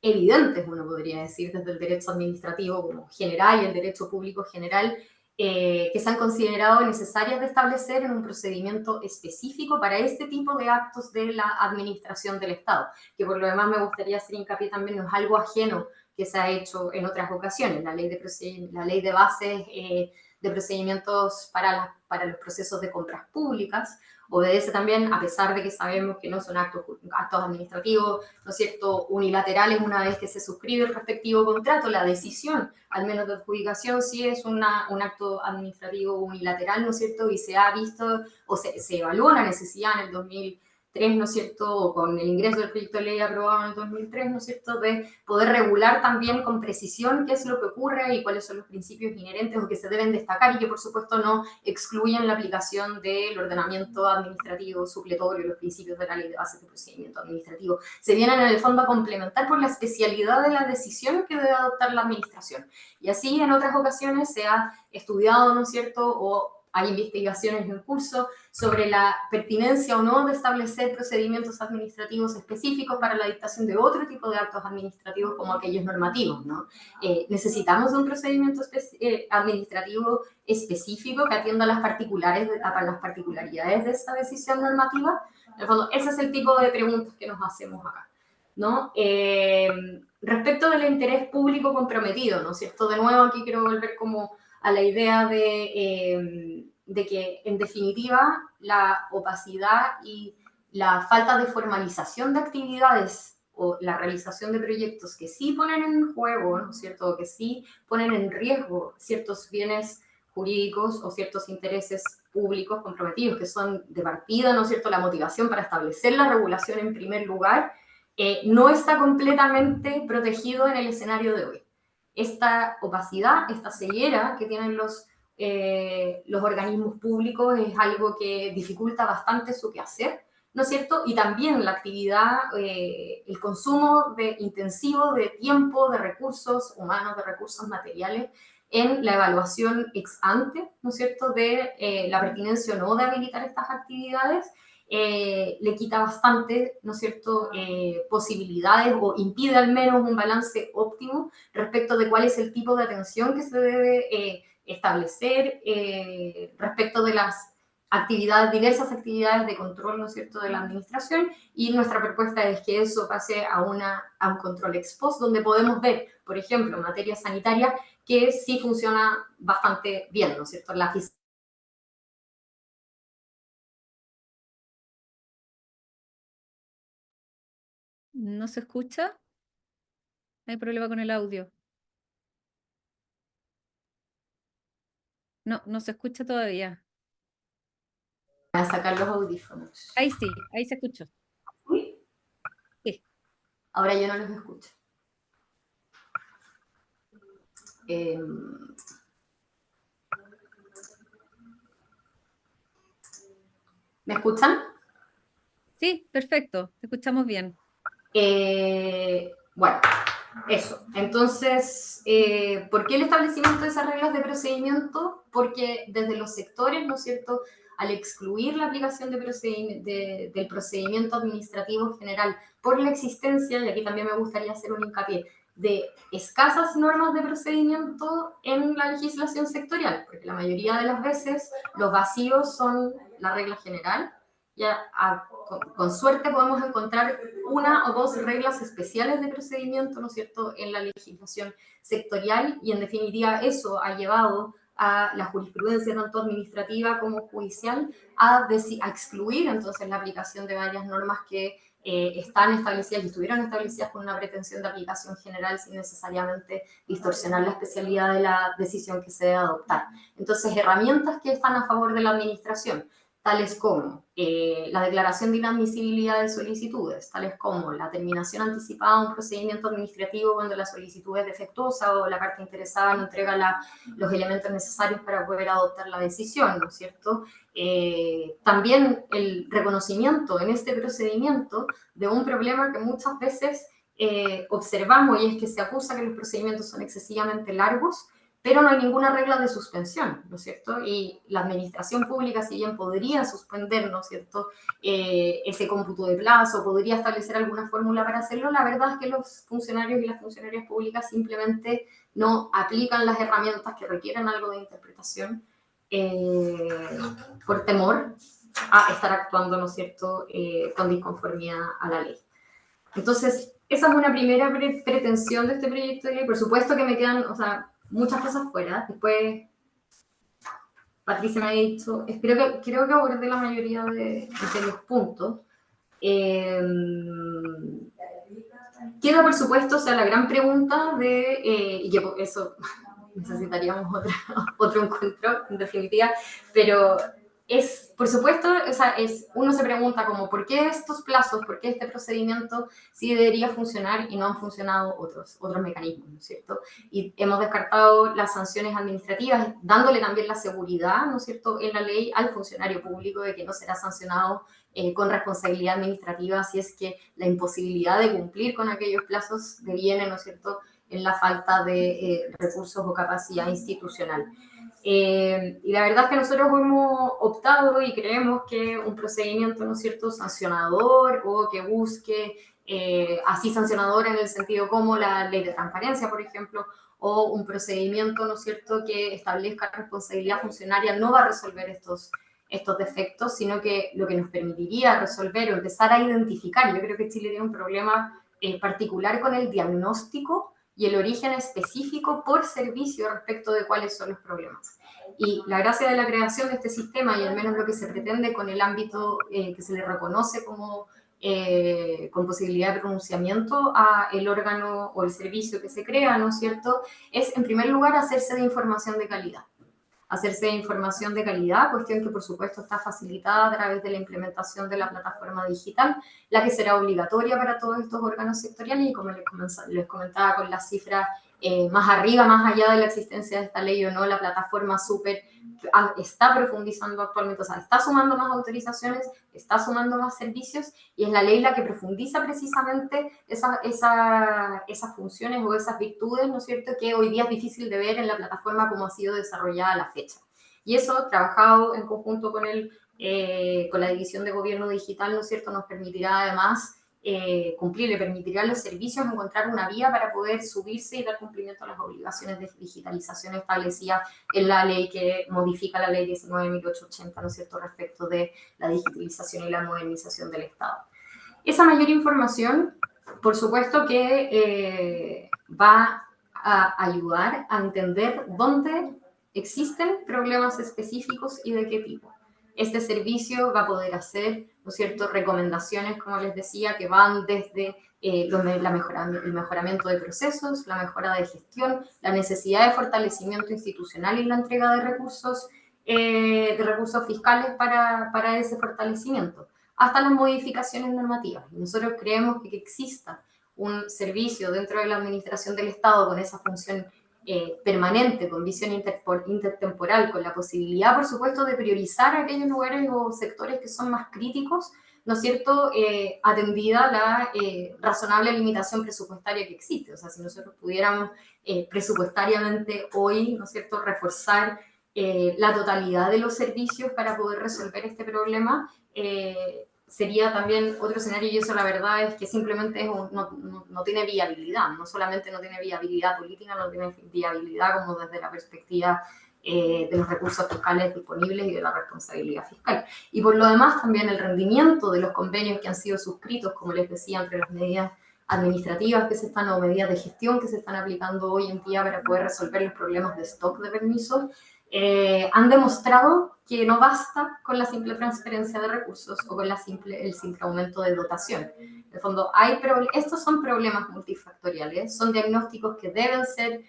evidentes, uno podría decir, desde el derecho administrativo como general y el derecho público general, que se han considerado necesarias de establecer en un procedimiento específico para este tipo de actos de la administración del Estado, que por lo demás me gustaría hacer hincapié también, no es algo ajeno que se ha hecho en otras ocasiones. La ley de bases de procedimientos para los procesos de compras públicas obedece también, a pesar de que sabemos que no son actos administrativos, ¿no es cierto?, unilaterales una vez que se suscribe el respectivo contrato, la decisión, al menos de adjudicación, sí es un acto administrativo unilateral, ¿no es cierto?, y se ha visto, o se evaluó la necesidad en el 2003, ¿no es cierto?, con el ingreso del proyecto de ley aprobado en el 2003, ¿no es cierto?, de poder regular también con precisión qué es lo que ocurre y cuáles son los principios inherentes o que se deben destacar y que, por supuesto, no excluyen la aplicación del ordenamiento administrativo supletorio, los principios de la ley de bases de procedimiento administrativo. Se vienen, en el fondo, a complementar por la especialidad de la decisión que debe adoptar la administración. Y así, en otras ocasiones, se ha estudiado, ¿no es cierto?, o hay investigaciones en curso sobre la pertinencia o no de establecer procedimientos administrativos específicos para la dictación de otro tipo de actos administrativos como aquellos normativos, ¿no? Necesitamos un procedimiento administrativo específico que atienda a las particularidades de esta decisión normativa. En el fondo, ese es el tipo de preguntas que nos hacemos acá, ¿no? Respecto del interés público comprometido, ¿no es cierto? De nuevo, aquí quiero volver como a la idea de que, en definitiva, la opacidad y la falta de formalización de actividades o la realización de proyectos que sí ponen en juego, ¿no es cierto?, que sí ponen en riesgo ciertos bienes jurídicos o ciertos intereses públicos comprometidos, que son de partida, ¿no es cierto?, la motivación para establecer la regulación en primer lugar, no está completamente protegido en el escenario de hoy. Esta opacidad, esta ceguera que tienen los organismos públicos es algo que dificulta bastante su quehacer, ¿no es cierto? Y también la actividad, el consumo intensivo de tiempo, de recursos humanos, de recursos materiales en la evaluación ex ante, ¿no es cierto?, de la pertinencia o no de habilitar estas actividades, le quita bastante, ¿no es cierto?, posibilidades o impide al menos un balance óptimo respecto de cuál es el tipo de atención que se debe establecer respecto de las diversas actividades de control, ¿no es cierto?, de la administración, y nuestra propuesta es que eso pase a un control ex post, donde podemos ver, por ejemplo, en materia sanitaria, que sí funciona bastante bien, ¿no es cierto?, la fiscalía. ¿No se escucha? Hay problema con el audio. No, no se escucha todavía. A sacar los audífonos. Ahí sí, ahí se escuchó. ¿Sí? Sí. Ahora yo no los escucho. ¿Me escuchan? Sí, perfecto, te escuchamos bien. Bueno, eso. Entonces, ¿por qué el establecimiento de esas reglas de procedimiento? Porque desde los sectores, ¿no es cierto?, al excluir la aplicación del procedimiento administrativo general por la existencia, y aquí también me gustaría hacer un hincapié, de escasas normas de procedimiento en la legislación sectorial, porque la mayoría de las veces los vacíos son la regla general. Ya, con suerte podemos encontrar una o dos reglas especiales de procedimiento, ¿no es cierto?, en la legislación sectorial, y en definitiva eso ha llevado a la jurisprudencia tanto administrativa como judicial a excluir entonces la aplicación de varias normas que están establecidas y estuvieron establecidas con una pretensión de aplicación general sin necesariamente distorsionar la especialidad de la decisión que se debe adoptar. Entonces, herramientas que están a favor de la administración. tales como la declaración de inadmisibilidad de solicitudes, tales como la terminación anticipada de un procedimiento administrativo cuando la solicitud es defectuosa o la parte interesada no entrega los elementos necesarios para poder adoptar la decisión, ¿no es cierto? También el reconocimiento en este procedimiento de un problema que muchas veces observamos, y es que se acusa que los procedimientos son excesivamente largos, pero no hay ninguna regla de suspensión, ¿no es cierto? Y la administración pública, si bien podría suspender, ¿no es cierto?, ese cómputo de plazo, podría establecer alguna fórmula para hacerlo, la verdad es que los funcionarios y las funcionarias públicas simplemente no aplican las herramientas que requieren algo de interpretación por temor a estar actuando, ¿no es cierto?, con disconformidad a la ley. Entonces, esa es una primera pretensión de este proyecto de ley. Por supuesto que me quedan, o sea, muchas cosas fuera. Después, Patricia me ha dicho, creo que abordé la mayoría de los puntos. Queda, por supuesto, o sea, la gran pregunta de, y que por eso necesitaríamos otro encuentro, en definitiva, pero es, por supuesto, o sea, uno se pregunta como, ¿por qué estos plazos, por qué este procedimiento sí debería funcionar y no han funcionado otros mecanismos, ¿no es cierto? Y hemos descartado las sanciones administrativas, dándole también la seguridad, ¿no es cierto?, en la ley al funcionario público de que no será sancionado con responsabilidad administrativa si es que la imposibilidad de cumplir con aquellos plazos deviene, ¿no es cierto?, en la falta de recursos o capacidad institucional. Y la verdad es que nosotros hemos optado y creemos que un procedimiento, ¿no es cierto?, sancionador o que busque, así sancionador en el sentido como la ley de transparencia, por ejemplo, o un procedimiento, ¿no es cierto?, que establezca responsabilidad funcionaria no va a resolver estos defectos, sino que lo que nos permitiría resolver o empezar a identificar, yo creo que Chile tiene un problema particular con el diagnóstico y el origen específico por servicio respecto de cuáles son los problemas. Y la gracia de la creación de este sistema, y al menos lo que se pretende con el ámbito que se le reconoce como con posibilidad de pronunciamiento a el órgano o el servicio que se crea, ¿no es cierto?, es en primer lugar hacerse de información de calidad. Hacerse de información de calidad, cuestión que por supuesto está facilitada a través de la implementación de la plataforma digital, la que será obligatoria para todos estos órganos sectoriales y como les comentaba con las cifras más arriba, más allá de la existencia de esta ley o no, la plataforma súper está profundizando actualmente, o sea, está sumando más autorizaciones, está sumando más servicios y es la ley la que profundiza precisamente esas funciones o esas virtudes, ¿no es cierto?, que hoy día es difícil de ver en la plataforma como ha sido desarrollada a la fecha. Y eso, trabajado en conjunto con la División de Gobierno Digital, ¿no es cierto?, nos permitirá además cumplir, le permitirá a los servicios encontrar una vía para poder subirse y dar cumplimiento a las obligaciones de digitalización establecidas en la ley que modifica la ley 19.880, ¿no es cierto?, respecto de la digitalización y la modernización del Estado. Esa mayor información, por supuesto que va a ayudar a entender dónde existen problemas específicos y de qué tipo. Este servicio va a poder hacer, ¿no es cierto?, recomendaciones, como les decía, que van desde el mejoramiento de procesos, la mejora de gestión, la necesidad de fortalecimiento institucional y la entrega de recursos fiscales para ese fortalecimiento, hasta las modificaciones normativas. Nosotros creemos que exista un servicio dentro de la administración del Estado con esa función permanente, con visión intertemporal, con la posibilidad, por supuesto, de priorizar aquellos lugares o sectores que son más críticos, ¿no es cierto?, atendida la razonable limitación presupuestaria que existe. O sea, si nosotros pudiéramos presupuestariamente hoy, ¿no es cierto?, reforzar la totalidad de los servicios para poder resolver este problema, sería también otro escenario, y eso la verdad es que simplemente no tiene viabilidad, no solamente no tiene viabilidad política, no tiene viabilidad como desde la perspectiva de los recursos fiscales disponibles y de la responsabilidad fiscal. Y por lo demás también el rendimiento de los convenios que han sido suscritos, como les decía, entre las medidas administrativas que se están o medidas de gestión que se están aplicando hoy en día para poder resolver los problemas de stock de permisos, han demostrado que no basta con la simple transferencia de recursos o con el simple aumento de dotación. En el fondo, estos son problemas multifactoriales, son diagnósticos que deben ser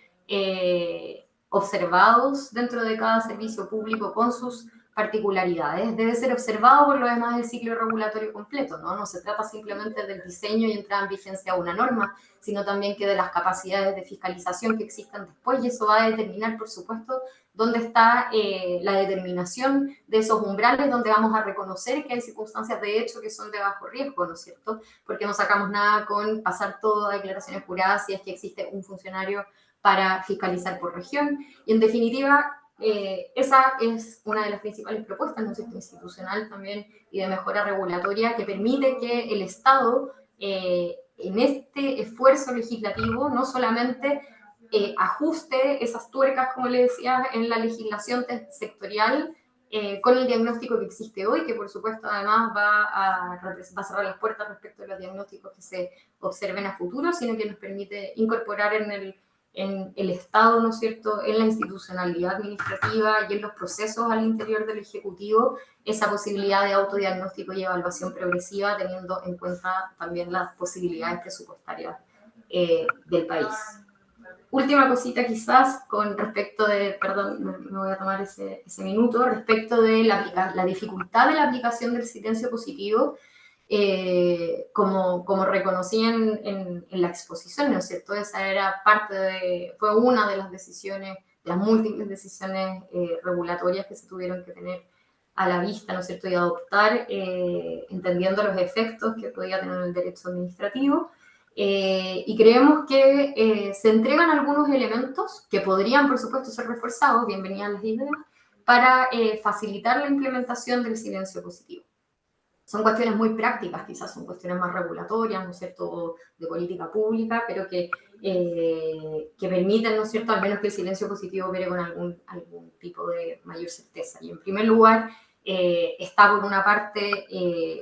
observados dentro de cada servicio público con sus particularidades, debe ser observado por lo demás el ciclo regulatorio completo, ¿no? No se trata simplemente del diseño y entrada en vigencia de una norma, sino también que de las capacidades de fiscalización que existan después, y eso va a determinar, por supuesto, dónde está la determinación de esos umbrales, donde vamos a reconocer que hay circunstancias de hecho que son de bajo riesgo, ¿no es cierto? Porque no sacamos nada con pasar todo a declaraciones juradas si es que existe un funcionario para fiscalizar por región. Y en definitiva, esa es una de las principales propuestas, ¿no es cierto?, institucional también y de mejora regulatoria, que permite que el Estado, en este esfuerzo legislativo, no solamente ajuste esas tuercas, como le decía, en la legislación sectorial, con el diagnóstico que existe hoy, que por supuesto además va a cerrar las puertas respecto a los diagnósticos que se observen a futuro, sino que nos permite incorporar en el Estado, ¿no es cierto?, en la institucionalidad administrativa y en los procesos al interior del Ejecutivo, esa posibilidad de autodiagnóstico y evaluación progresiva, teniendo en cuenta también las posibilidades presupuestarias del país. Última cosita quizás con respecto de, perdón, me voy a tomar ese minuto, respecto de la dificultad de la aplicación del silencio positivo, como reconocí en la exposición, ¿no es cierto? Esa era fue una de las decisiones, de las múltiples decisiones regulatorias que se tuvieron que tener a la vista, ¿no es cierto? Y adoptar, entendiendo los efectos que podía tener el derecho administrativo. Y creemos que se entregan algunos elementos que podrían, por supuesto, ser reforzados, bienvenidas las ideas, para facilitar la implementación del silencio positivo. Son cuestiones muy prácticas, quizás son cuestiones más regulatorias, ¿no es cierto?, de política pública, pero que permiten, ¿no es cierto?, al menos que el silencio positivo opere con algún tipo de mayor certeza. Y en primer lugar, está por una parte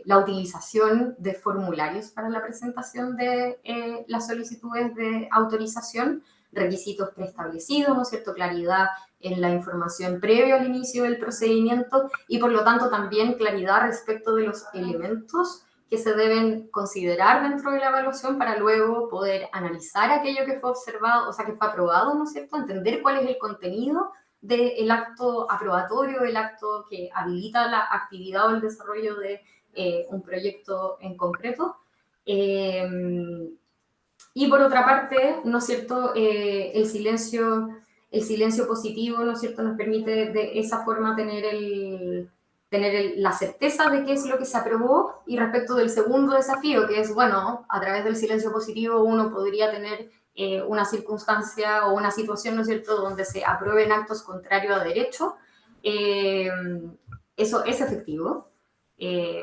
la utilización de formularios para la presentación de las solicitudes de autorización, requisitos preestablecidos, ¿no es cierto?, claridad en la información previa al inicio del procedimiento y por lo tanto también claridad respecto de los elementos que se deben considerar dentro de la evaluación para luego poder analizar aquello que fue observado, o sea, que fue aprobado, ¿no es cierto?, entender cuál es el contenido del acto aprobatorio, el acto que habilita la actividad o el desarrollo de un proyecto en concreto. Y por otra parte, ¿no es cierto?, el silencio positivo, ¿no es cierto?, nos permite de esa forma tener la certeza de qué es lo que se aprobó. Y respecto del segundo desafío, que es, bueno, a través del silencio positivo uno podría tener una circunstancia o una situación, ¿no es cierto?, donde se aprueben actos contrarios a derecho. Eso es efectivo.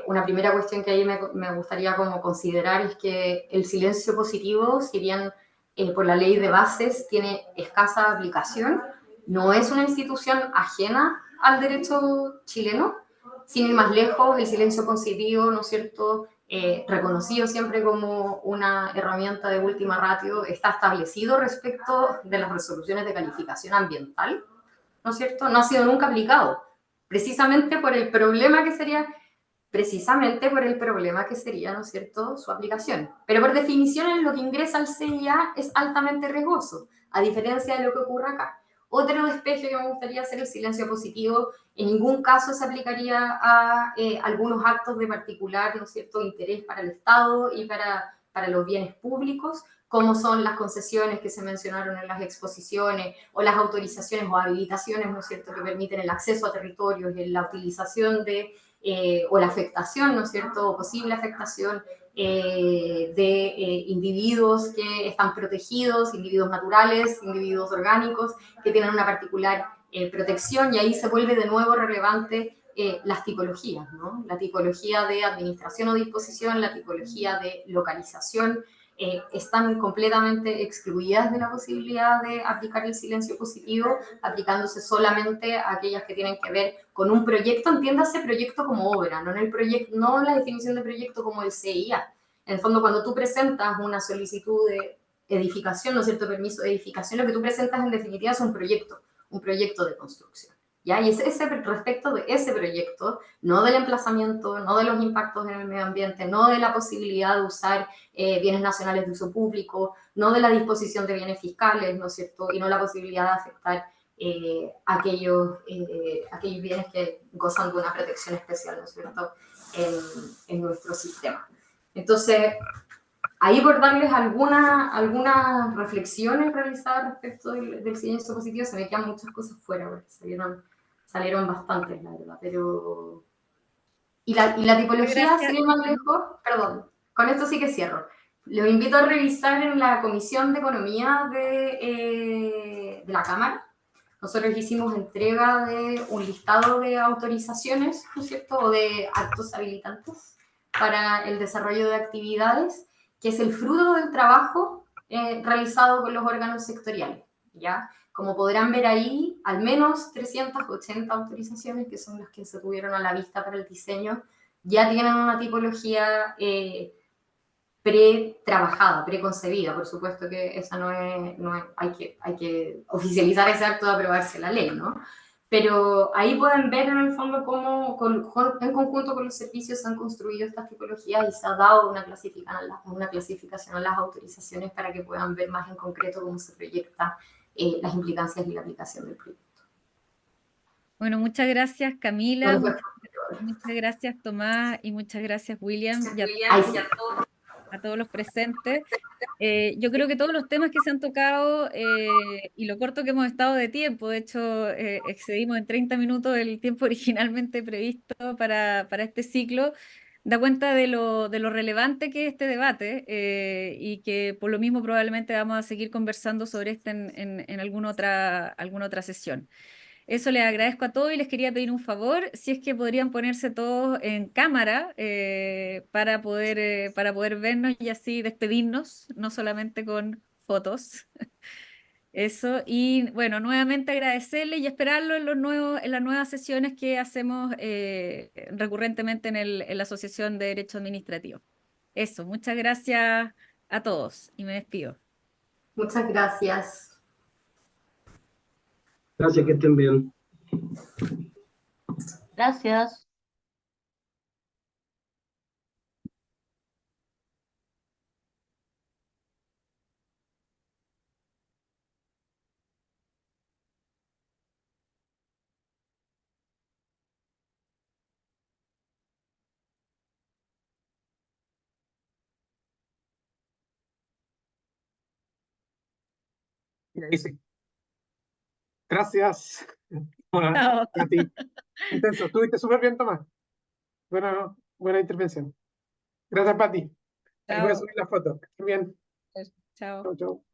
Una primera cuestión que ahí me gustaría como considerar es que el silencio positivo, si bien por la ley de bases tiene escasa aplicación, no es una institución ajena al derecho chileno. Sin ir más lejos, el silencio positivo, ¿no es cierto?, reconocido siempre como una herramienta de última ratio, está establecido respecto de las resoluciones de calificación ambiental, ¿no es cierto? No ha sido nunca aplicado, precisamente por el problema que sería, ¿no es cierto?, su aplicación. Pero por definición, lo que ingresa al CIA es altamente riesgoso, a diferencia de lo que ocurre acá. Otro despeje que me gustaría hacer, el silencio positivo, en ningún caso se aplicaría a algunos actos de particular, ¿no es cierto?, interés para el Estado y para los bienes públicos, como son las concesiones que se mencionaron en las exposiciones, o las autorizaciones o habilitaciones, ¿no es cierto?, que permiten el acceso a territorios, la utilización de o la afectación, ¿no es cierto?, o posible afectación de individuos que están protegidos, individuos naturales, individuos orgánicos, que tienen una particular protección, y ahí se vuelve de nuevo relevante las tipologías, ¿no? La tipología de administración o disposición, la tipología de localización, están completamente excluidas de la posibilidad de aplicar el silencio positivo, aplicándose solamente a aquellas que tienen que ver con un proyecto, entiéndase proyecto como obra, no la definición de proyecto como el CIA. En el fondo, cuando tú presentas una solicitud de edificación, ¿no es cierto?, permiso de edificación, lo que tú presentas en definitiva es un proyecto de construcción. ¿Ya? Y respecto de ese proyecto, no del emplazamiento, no de los impactos en el medio ambiente, no de la posibilidad de usar bienes nacionales de uso público, no de la disposición de bienes fiscales, ¿no es cierto?, y no la posibilidad de afectar aquellos bienes que gozan de una protección especial, ¿no es cierto?, en nuestro sistema. Entonces, ahí por darles algunas reflexiones realizadas respecto del silencio positivo, se me quedan muchas cosas fuera, porque salieron bastantes, la verdad, pero... Y la tipología, Gracias. sin ir más lejos, perdón, con esto sí que cierro. Los invito a revisar en la Comisión de Economía de la Cámara. Nosotros hicimos entrega de un listado de autorizaciones, ¿no es cierto?, o de actos habilitantes para el desarrollo de actividades, que es el fruto del trabajo realizado con los órganos sectoriales, ¿ya? Como podrán ver ahí, al menos 380 autorizaciones, que son las que se tuvieron a la vista para el diseño, ya tienen una tipología pre-trabajada, preconcebida. Por supuesto que esa no es hay que oficializar ese acto de aprobarse la ley, ¿no? Pero ahí pueden ver en el fondo cómo en conjunto con los servicios se han construido estas tipologías y se ha dado una clasificación a las autorizaciones para que puedan ver más en concreto cómo se proyecta las implicancias y la aplicación del proyecto. Bueno, muchas gracias Camila, Bueno, muchas gracias Tomás y muchas gracias William y a todos los presentes. Yo creo que todos los temas que se han tocado y lo corto que hemos estado de tiempo, de hecho excedimos en 30 minutos el tiempo originalmente previsto para este ciclo, da cuenta de lo relevante que es este debate y que por lo mismo probablemente vamos a seguir conversando sobre este en alguna otra sesión. Eso les agradezco a todos y les quería pedir un favor, si es que podrían ponerse todos en cámara para poder vernos y así despedirnos, no solamente con fotos. Eso, y bueno, nuevamente agradecerles y esperarlo en las nuevas sesiones que hacemos recurrentemente en la Asociación de Derecho Administrativo. Eso, muchas gracias a todos y me despido. muchas gracias. Gracias, que estén bien. Gracias. Y ahí sí. Gracias. Bueno, Chao. a ti. Intenso. Estuviste súper bien, Tomás. Buena intervención. Gracias, Pati. Ahí voy a Chao. subir la foto. Que estén bien. Chao. Chau, chau.